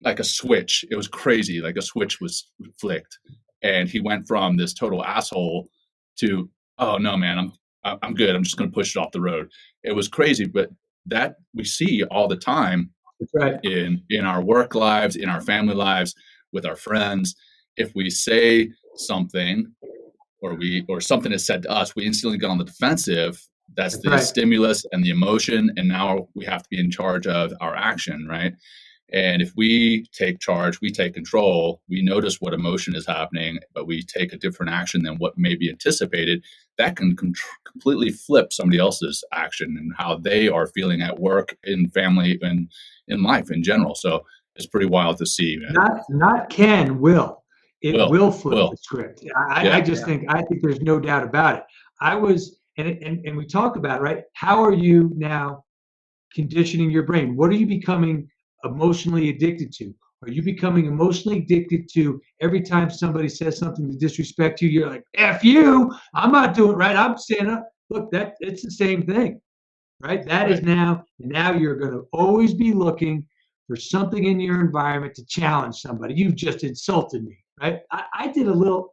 a switch, it was crazy. Like a switch was flicked, and he went from this total asshole to, oh no, man, I'm good. I'm just going to push it off the road. It was crazy, but that we see all the time. That's right. In our work lives, in our family lives, with our friends. If we say something, or something is said to us, we instantly get on the defensive. That's the stimulus and the emotion, and now we have to be in charge of our action, right? And if we take charge, we take control, we notice what emotion is happening, but we take a different action than what may be anticipated, that can completely flip somebody else's action and how they are feeling at work, in family, and in life in general. So it's pretty wild to see, man. Not can, will. It will flip the script. I think there's no doubt about it. I was, and we talk about it, right? How are you now conditioning your brain? What are you becoming emotionally addicted to? Are you becoming emotionally addicted to every time somebody says something to disrespect you, you're like, F you, I'm not doing it right, I'm standing up. Look, it's the same thing, right? That is now you're going to always be looking for something in your environment to challenge somebody. You've just insulted me, right? I did a little,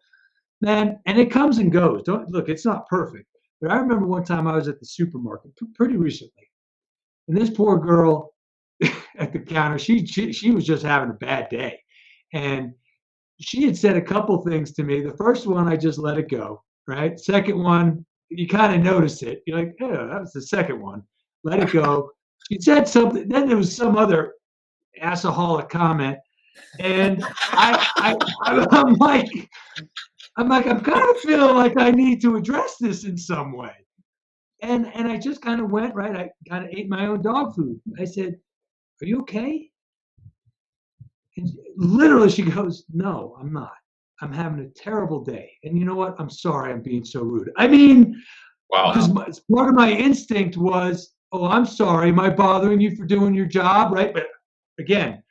man, and it comes and goes. Look, it's not perfect. But I remember one time I was at the supermarket pretty recently, and this poor girl at the counter, she was just having a bad day, and she had said a couple things to me. The first one, I just let it go, right? Second one, you kind of notice it. You're like, oh, that was the second one. Let it go. She said something. Then there was some other assaholic comment, and I'm like, I'm kind of feeling like I need to address this in some way. And I just kind of went, right? I kind of ate my own dog food. I said, are you okay? And literally she goes, no, I'm not. I'm having a terrible day. And you know what? I'm sorry I'm being so rude. I mean, Wow. because part of my instinct was, oh, I'm sorry. Am I bothering you for doing your job? Right. But again,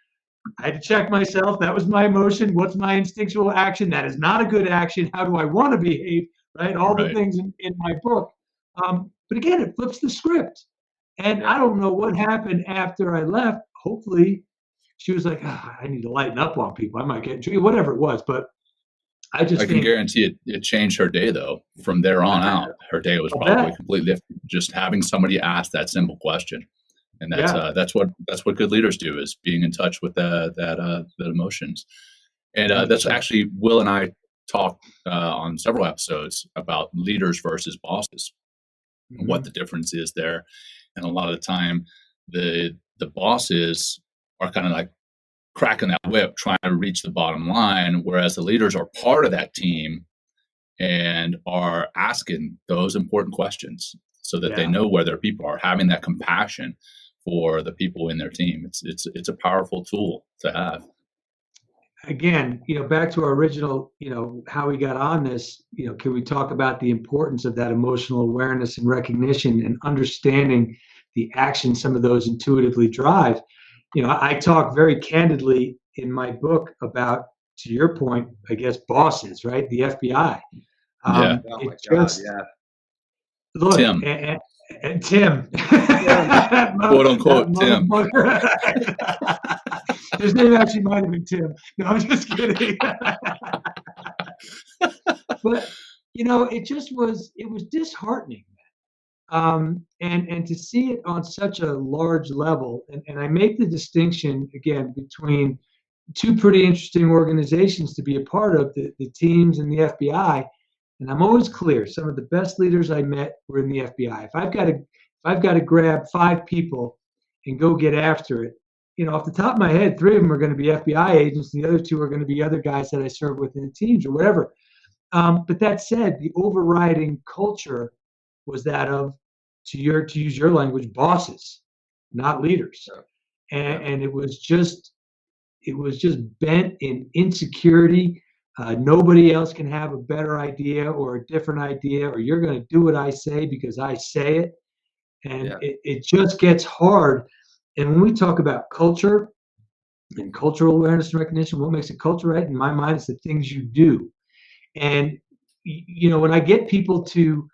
I had to check myself. That was my emotion. What's my instinctual action? That is not a good action. How do I want to behave? Right. All the things in my book. But again, it flips the script. And I don't know what happened after I left. Hopefully she was like, I need to lighten up on people. I might get in trouble, whatever it was. But I can guarantee it changed her day, though. From there on out, her day was probably completely different. Just having somebody ask that simple question. And that's what good leaders do, is being in touch with the emotions. And that's actually Will and I talked on several episodes about leaders versus bosses, and what the difference is there. And a lot of the time, the bosses are kind of like cracking that whip, trying to reach the bottom line, whereas the leaders are part of that team and are asking those important questions so that they know where their people are, having that compassion for the people in their team. It's a powerful tool to have. Again, back to our original, how we got on this, can we talk about the importance of that emotional awareness and recognition and understanding the action some of those intuitively drive? I talk very candidly in my book about, to your point, I guess, bosses, right? The FBI. Oh my God, Look, Tim. And Tim. Quote unquote, Tim. His name actually might have been Tim. No, I'm just kidding. But, it was disheartening. And to see it on such a large level, and I make the distinction again between two pretty interesting organizations to be a part of, the teams and the FBI. And I'm always clear, some of the best leaders I met were in the FBI. If I've got to grab 5 people and go get after it, off the top of my head, 3 of them are going to be FBI agents, and the other 2 are going to be other guys that I serve with in the teams or whatever. But that said, the overriding culture was that of, to use your language, bosses, not leaders. And it was just bent in insecurity. Nobody else can have a better idea or a different idea, or you're going to do what I say because I say it. And it just gets hard. And when we talk about culture and cultural awareness and recognition, what makes a culture, right? In my mind, it's the things you do. And, when I get people to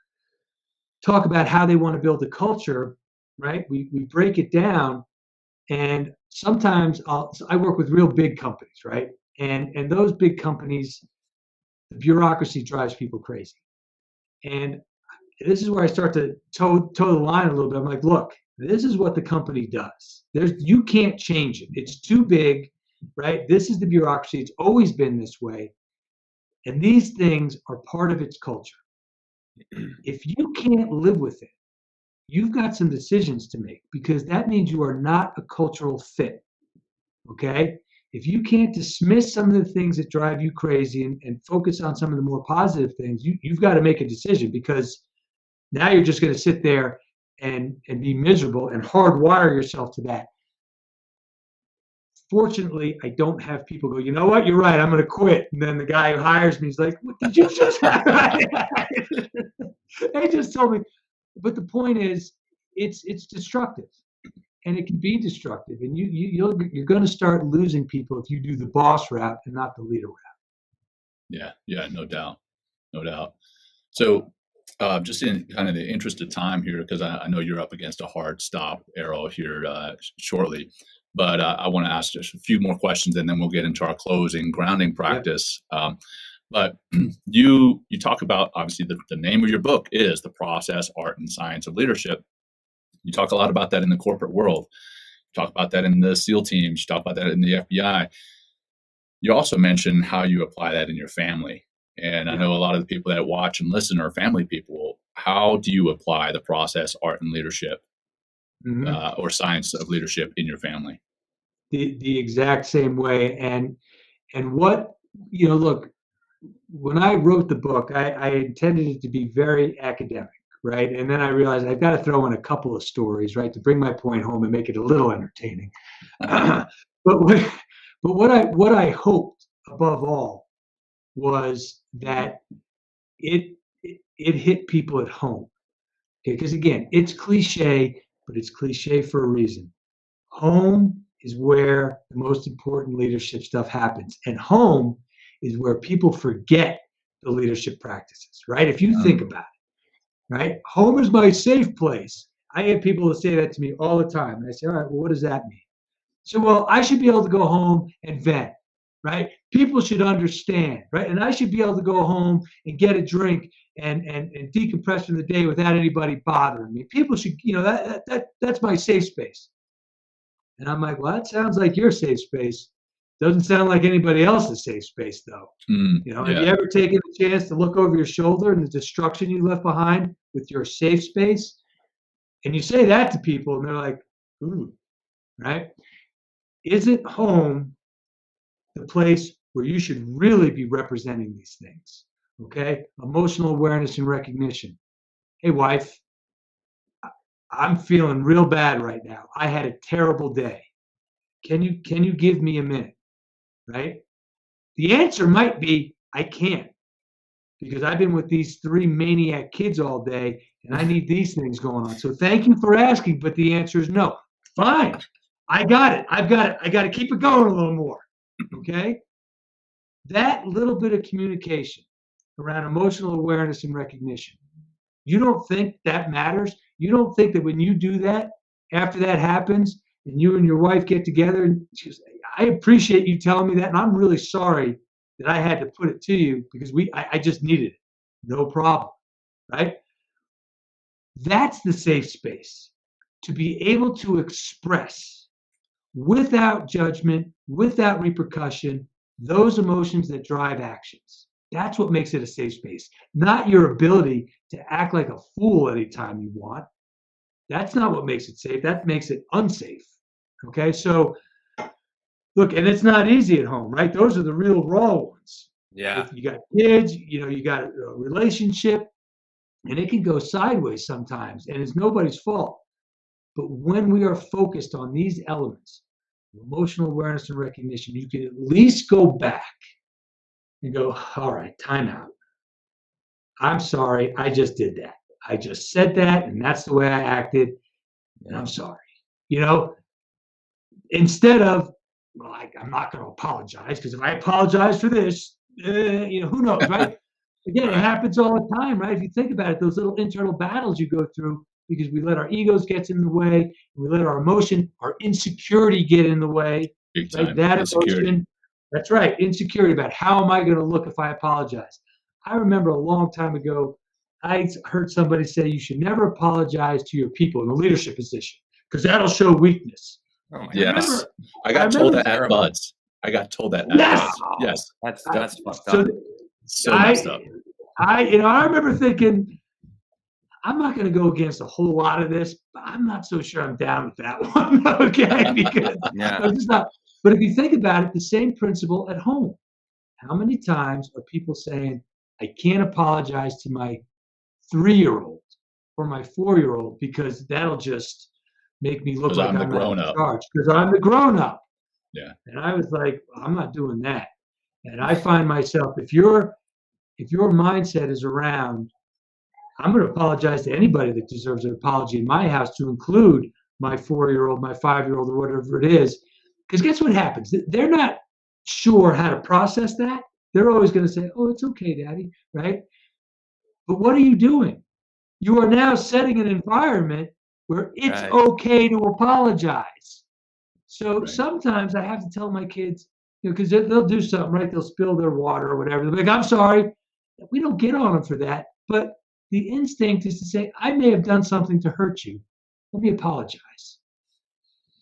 talk about how they want to build a culture, right? We break it down, and sometimes I work with real big companies, right? And those big companies, the bureaucracy drives people crazy. And this is where I start to toe the line a little bit. I'm like, look, this is what the company does. You can't change it. It's too big, right? This is the bureaucracy. It's always been this way. And these things are part of its culture. If you can't live with it, you've got some decisions to make, because that means you are not a cultural fit. Okay? If you can't dismiss some of the things that drive you crazy and focus on some of the more positive things, you've got to make a decision, because now you're just going to sit there and be miserable and hardwire yourself to that. Fortunately, I don't have people go, you know what, you're right, I'm going to quit. And then the guy who hires me is like, what did you just They just told me. But the point is, it's destructive. And it can be destructive. And you're going to start losing people if you do the boss route and not the leader route. Yeah, no doubt. So just in kind of the interest of time here, because I know you're up against a hard stop, Errol, here shortly. But I want to ask just a few more questions, and then we'll get into our closing grounding practice. Yep. But you talk about, obviously, the name of your book is The Process, Art, and Science of Leadership. You talk a lot about that in the corporate world. You talk about that in the SEAL teams. You talk about that in the FBI. You also mention how you apply that in your family. And I know a lot of the people that watch and listen are family people. How do you apply the process, art, and leadership, or science of leadership in your family? The exact same way. And what, look, when I wrote the book, I intended it to be very academic, right? And then I realized I've got to throw in a couple of stories, right, to bring my point home and make it a little entertaining. But But what I hoped above all was that it hit people at home. Okay, because again, it's cliche, but it's cliche for a reason. Home is where the most important leadership stuff happens, and home is where people forget the leadership practices, right? If you think about it, right? Home is my safe place. I get people to say that to me all the time. And I say, all right, well, what does that mean? So, well, I should be able to go home and vent, right? People should understand, right? And I should be able to go home and get a drink and decompress from the day without anybody bothering me. People should, that's my safe space. And I'm like, well, that sounds like your safe space. Doesn't sound like anybody else's safe space, though. Have you ever taken a chance to look over your shoulder and the destruction you left behind with your safe space? And you say that to people, and they're like, ooh, right? Isn't home the place where you should really be representing these things? Okay? Emotional awareness and recognition. Hey, wife, I'm feeling real bad right now. I had a terrible day. Can you give me a minute? Right? The answer might be, I can't, because I've been with these 3 maniac kids all day and I need these things going on. So thank you for asking, but the answer is no. Fine. I got it. I got to keep it going a little more. Okay? That little bit of communication around emotional awareness and recognition, you don't think that matters? You don't think that when you do that, after that happens, and you and your wife get together, and she goes, I appreciate you telling me that, and I'm really sorry that I had to put it to you because I just needed it. No problem, right? That's the safe space, to be able to express without judgment, without repercussion, those emotions that drive actions. That's what makes it a safe space, not your ability to act like a fool anytime you want. That's not what makes it safe. That makes it unsafe. Okay, so look, and it's not easy at home, right? Those are the real raw ones. Yeah. You got kids, you got a relationship, and it can go sideways sometimes, and it's nobody's fault. But when we are focused on these elements, emotional awareness and recognition, you can at least go back and go, all right, time out. I'm sorry, I just did that. I just said that, and that's the way I acted, and I'm sorry. Instead of, well, I'm not going to apologize, because if I apologize for this, who knows, right? Again, it happens all the time, right? If you think about it, those little internal battles you go through because we let our egos get in the way, we let our emotion, our insecurity get in the way. Right? That emotion, that's right, insecurity about how am I going to look if I apologize. I remember a long time ago, I heard somebody say you should never apologize to your people in a leadership position because that'll show weakness. Oh my yes, I got told that at Buds. I got told that at Buds. Yes, that's fucked up. So messed up. I remember thinking, I'm not going to go against a whole lot of this, but I'm not so sure I'm down with that one. Okay, because I'm just not. But if you think about it, the same principle at home. How many times are people saying, I can't apologize to my 3-year-old or my 4-year-old because that'll just make me look like I'm not in charge because I'm the grown-up. Yeah. And I was like, I'm not doing that. And I find myself, if your mindset is around, I'm going to apologize to anybody that deserves an apology in my house, to include my 4-year-old, my 5-year-old, or whatever it is. Because guess what happens? They're not sure how to process that. They're always going to say, oh, it's okay, Daddy, right? But what are you doing? You are now setting an environment where it's okay to apologize. So sometimes I have to tell my kids, because they'll do something, right? They'll spill their water or whatever. They're like, I'm sorry. We don't get on them for that. But the instinct is to say, I may have done something to hurt you. Let me apologize.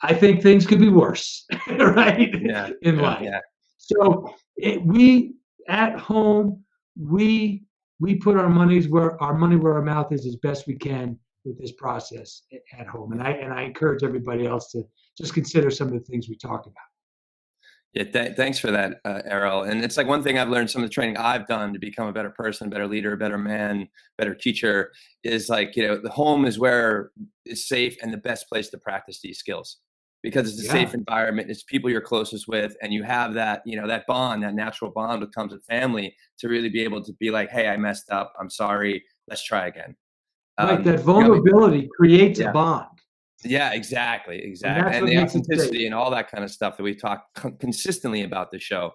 I think things could be worse, right? In life. Yeah. So we at home, we put our money where our mouth is as best we can with this process at home. And I encourage everybody else to just consider some of the things we talked about. Yeah, thanks for that, Errol. And it's like one thing I've learned, some of the training I've done to become a better person, better leader, better man, better teacher, is like, the home is where it's safe and the best place to practice these skills. because it's a safe environment. It's people you're closest with, and you have that, that bond, that natural bond that comes with family, to really be able to be like, hey, I messed up. I'm sorry. Let's try again. Right. That vulnerability creates a bond. Yeah, exactly. And the authenticity and all that kind of stuff that we talk consistently about the show.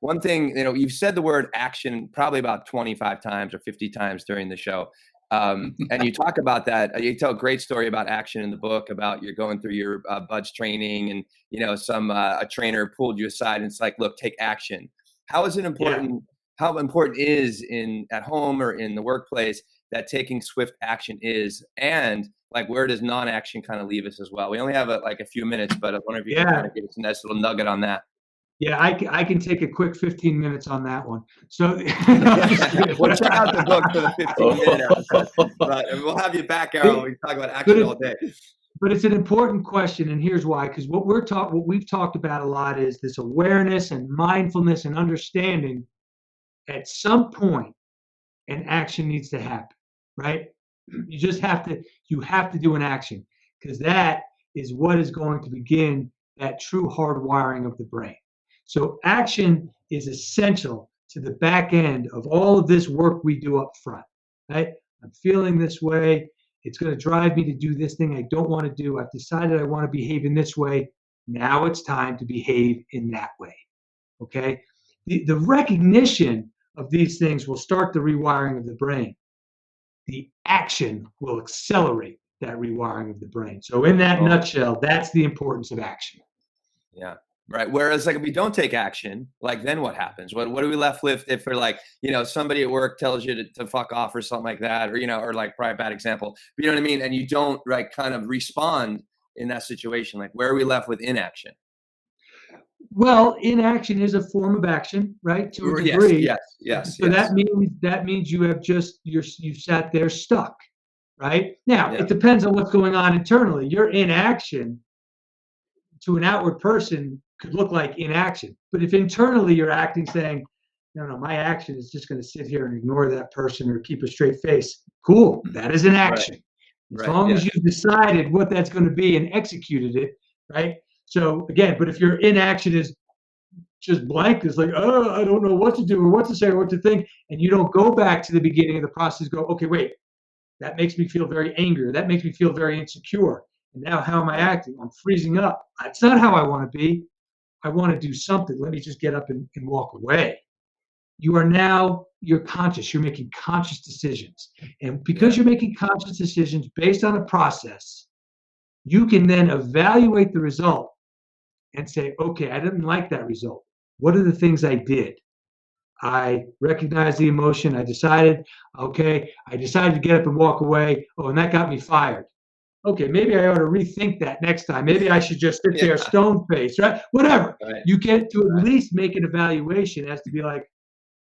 One thing, you've said the word action probably about 25 times or 50 times during the show. And you talk about that. You tell a great story about action in the book, about you're going through your buds training, and a trainer pulled you aside and it's like, look, take action. How is it important? How important is at home or in the workplace that taking swift action is, and like where does non-action kind of leave us as well? We only have a few minutes, but I wonder if you can kind of give us a nice little nugget on that. Yeah, I can take a quick 15 minutes on that one. So we'll check out the book for the 15-minute episode. But we'll have you back, Errol. We can talk about action all day. But it's an important question, and here's why. Because what we've talked about a lot is this awareness and mindfulness and understanding. At some point, an action needs to happen, right? You have to do an action, because that is what is going to begin that true hardwiring of the brain. So action is essential to the back end of all of this work we do up front, right? I'm feeling this way. It's going to drive me to do this thing I don't want to do. I've decided I want to behave in this way. Now it's time to behave in that way, okay? The recognition of these things will start the rewiring of the brain. The action will accelerate that rewiring of the brain. So in that nutshell, that's the importance of action. Yeah. Right. Whereas like if we don't take action, like then what happens? What are we left with if we're like, somebody at work tells you to fuck off or something like that, or like probably a bad example, but you know what I mean? And you don't kind of respond in that situation. Like where are we left with inaction? Well, inaction is a form of action, right? To a degree. Yes. So that means you have you've sat there stuck, right? Now, it depends on what's going on internally. Your inaction to an outward person could look like inaction. But if internally you're acting saying, no, my action is just going to sit here and ignore that person or keep a straight face, cool, that is an action. As long as you've decided what that's going to be and executed it, right? So again, but if your inaction is just blank, it's like, oh, I don't know what to do or what to say or what to think, and you don't go back to the beginning of the process, go, okay, wait, that makes me feel very angry. That makes me feel very insecure. And now how am I acting? I'm freezing up. That's not how I want to be. I want to do something. Let me just get up and walk away. You're conscious. You're making conscious decisions. And because you're making conscious decisions based on a process, you can then evaluate the result and say, okay, I didn't like that result. What are the things I did? I recognized the emotion. I decided to get up and walk away. Oh, and that got me fired. Okay, maybe I ought to rethink that next time. Maybe I should just sit there stone-faced, right? Whatever. Right. You get to at least make an evaluation as to be like,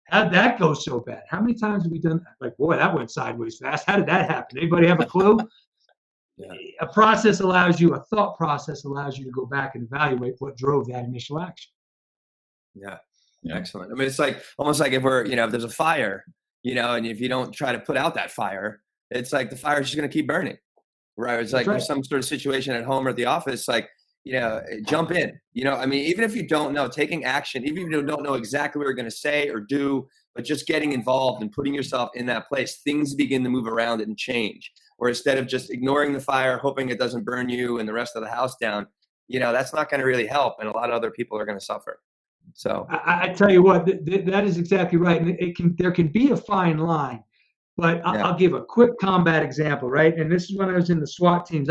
how'd that go so bad? How many times have we done that? Like, boy, that went sideways fast. How did that happen? Anybody have a clue? A thought process allows you to go back and evaluate what drove that initial action. Yeah. Excellent. I mean, it's like almost like if if there's a fire, and if you don't try to put out that fire, it's like the fire's just going to keep burning. Right. It's like there's some sort of situation at home or at the office, like, jump in, I mean, even if you don't know, taking action, even if you don't know exactly what you're going to say or do, but just getting involved and putting yourself in that place, things begin to move around and change. Or instead of just ignoring the fire, hoping it doesn't burn you and the rest of the house down, that's not going to really help. And a lot of other people are going to suffer. So I tell you what, that is exactly right. And there can be a fine line. But I'll give a quick combat example, right? And this is when I was in the SWAT teams.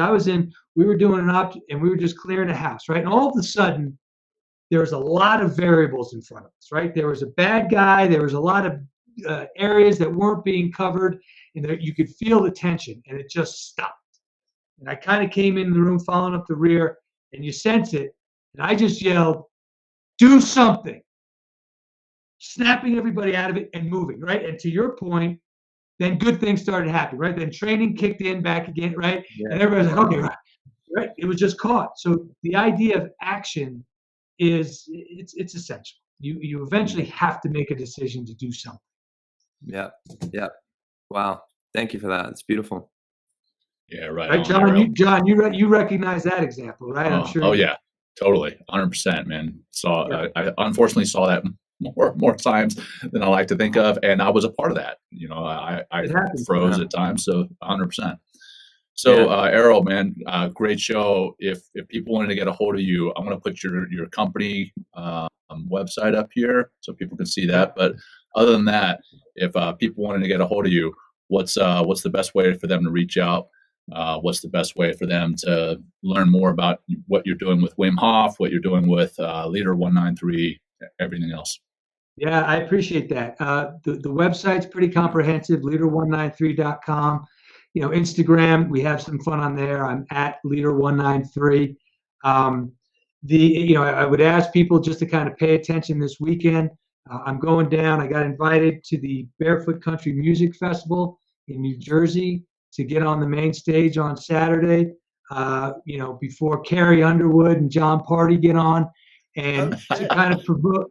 We were doing and we were just clearing a house, right? And all of a sudden, there was a lot of variables in front of us, right? There was a bad guy. There was a lot of areas that weren't being covered, and you could feel the tension, and it just stopped. And I kind of came in the room following up the rear, and you sense it, and I just yelled, do something, snapping everybody out of it and moving, right? And to your point, then good things started happening, right? Then training kicked in back again, right? Yeah. And everybody's like, okay, right? It was just caught. So the idea of action it's essential. You eventually have to make a decision to do something. Yeah. Wow. Thank you for that. It's beautiful. Yeah, right Right, on, John. Errol. You recognize that example, right? I'm sure. Oh yeah, totally, 100%, man. Yeah. I unfortunately saw that more times than I like to think of, and I was a part of that. I It happens. froze Yeah. at times, so 100%. Yeah. So, Errol, man, great show. If people wanted to get a hold of you, I'm going to put your company website up here so people can see that. But other than that, if people wanted to get a hold of you, what's the best way for them to reach out? What's the best way for them to learn more about what you're doing with Wim Hof, what you're doing with Leader 193, everything else? Yeah, I appreciate that. The website's pretty comprehensive, leader193.com. Instagram, we have some fun on there. I'm at leader193. I would ask people just to kind of pay attention this weekend. I'm going down. I got invited to the Barefoot Country Music Festival in New Jersey to get on the main stage on Saturday. Before Carrie Underwood and John Party get on, and to kind of promote.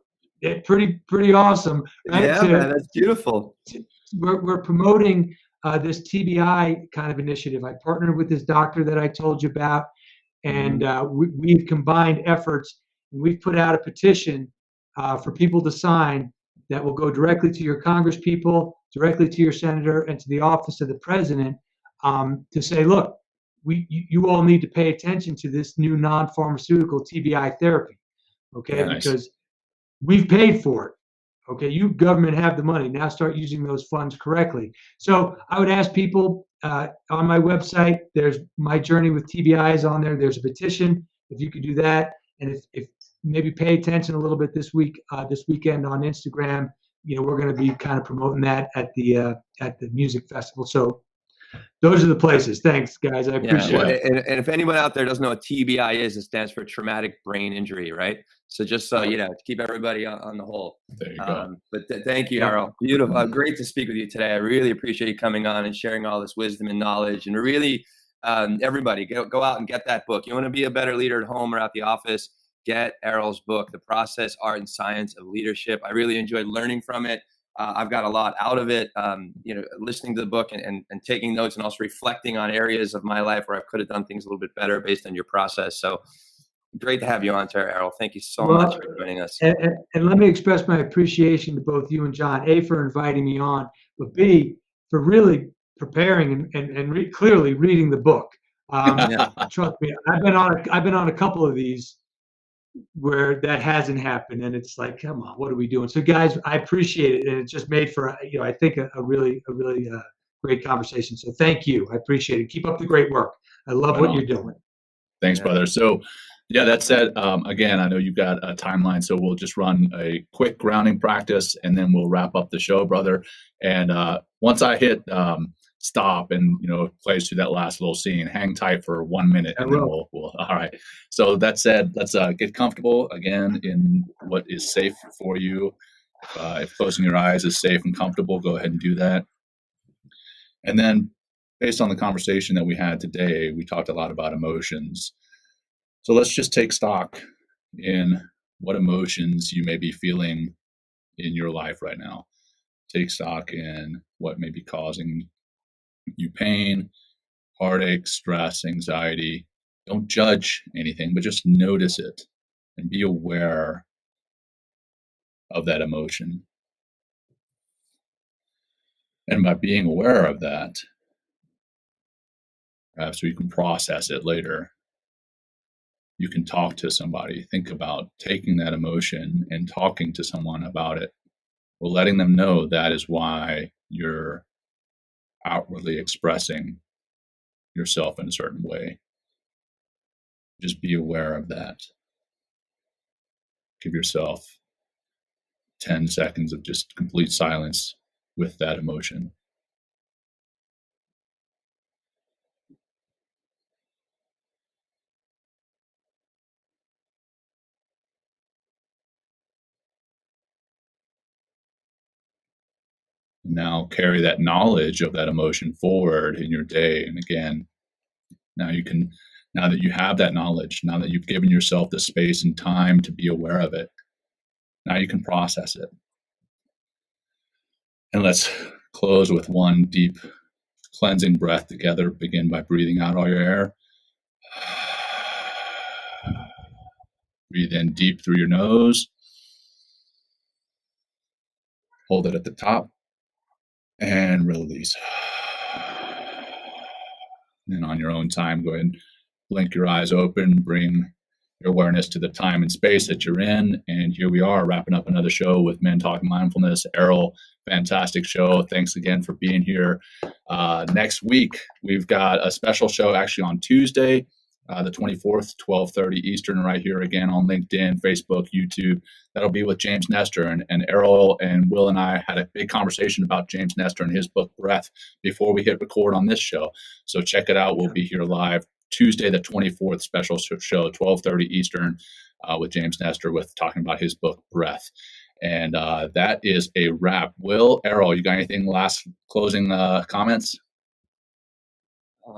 Pretty awesome. Right? Yeah, man, that's beautiful. We're promoting this TBI kind of initiative. I partnered with this doctor that I told you about, and we've combined efforts, and we've put out a petition for people to sign that will go directly to your congresspeople, directly to your senator, and to the office of the president to say, look, you all need to pay attention to this new non-pharmaceutical TBI therapy, okay? Yeah, nice. Because we've paid for it. Okay, you government have the money. Now start using those funds correctly. So I would ask people on my website, there's my journey with TBIs on there. There's a petition. If you could do that, and if maybe pay attention a little bit this weekend on Instagram, we're going to be kind of promoting that at the music festival. So those are the places. Thanks, guys. I appreciate it. And if anyone out there doesn't know what TBI is, it stands for traumatic brain injury, right? So just so to keep everybody on the whole. There you go. But thank you, Errol. Beautiful. Great to speak with you today. I really appreciate you coming on and sharing all this wisdom and knowledge. And really, everybody, go out and get that book. You want to be a better leader at home or at the office, get Errol's book, The Process, Art, and Science of Leadership. I really enjoyed learning from it. I've got a lot out of it, listening to the book and taking notes, and also reflecting on areas of my life where I could have done things a little bit better based on your process. So great to have you on, Errol. Thank you so much for joining us. And let me express my appreciation to both you and John, A, for inviting me on, but B, for really preparing and clearly reading the book. Trust me, I've been on a couple of these where that hasn't happened, and it's like, come on, what are we doing? So guys, I appreciate it, and it just made for I think a really great conversation. So thank you. I appreciate it. Keep up the great work. I love what you're doing. Thanks, brother. So that said, again, I know you've got a timeline, so we'll just run a quick grounding practice and then we'll wrap up the show, brother. And once I hit stop and plays through that last little scene, hang tight for 1 minute and then we'll all right. So that said, let's get comfortable again in what is safe for you. If closing your eyes is safe and comfortable, go ahead and do that. And then based on the conversation that we had today, we talked a lot about emotions. So let's just take stock in what emotions you may be feeling in your life right now. Take stock in what may be causing you pain, heartache, stress, anxiety. Don't judge anything, but just notice it and be aware of that emotion. And by being aware of that, perhaps we can process it later. You can talk to somebody. Think about taking that emotion and talking to someone about it, or letting them know that is why you're outwardly expressing yourself in a certain way. Just be aware of that. Give yourself 10 seconds of just complete silence with that emotion. Now carry that knowledge of that emotion forward in your day. And again, now that you have that knowledge, now that you've given yourself the space and time to be aware of it, now you can process it. And let's close with one deep, cleansing breath together. Begin by breathing out all your air. Breathe in deep through your nose. Hold it at the top and release. And on your own time, go ahead and blink your eyes open, bring your awareness to the time and space that you're in. And here we are, wrapping up another show with Men Talking Mindfulness. Errol, fantastic show. Thanks again for being here. Next week, we've got a special show actually on Tuesday, the 24th, 12:30 Eastern, right here again on LinkedIn, Facebook, YouTube. That'll be with James Nestor. And Errol and Will and I had a big conversation about James Nestor and his book, Breath, before we hit record on this show. So check it out. We'll be here live Tuesday, the 24th, special show, 12:30 Eastern, with James Nestor, with talking about his book, Breath. And that is a wrap. Will, Errol, you got anything last closing comments?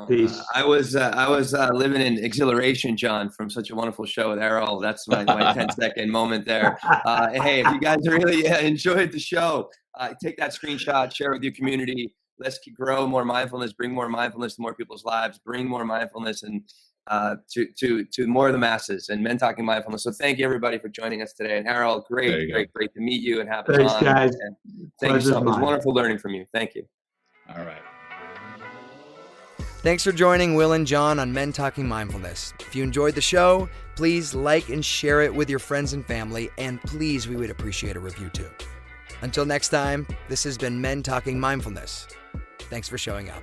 Peace. I was living in exhilaration, John, from such a wonderful show with Errol. That's my 10-second moment there. Hey, if you guys really enjoyed the show, take that screenshot, share it with your community. Let's grow more mindfulness, bring more mindfulness to more people's lives, bring more mindfulness and to more of the masses, and Men Talking Mindfulness. So thank you, everybody, for joining us today. And Errol, great to meet you and have us on. Thanks, guys. And thank you so much. It was wonderful learning from you. Thank you. All right. Thanks for joining Will and Jon on Men Talking Mindfulness. If you enjoyed the show, please like and share it with your friends and family, and please, we would appreciate a review too. Until next time, this has been Men Talking Mindfulness. Thanks for showing up.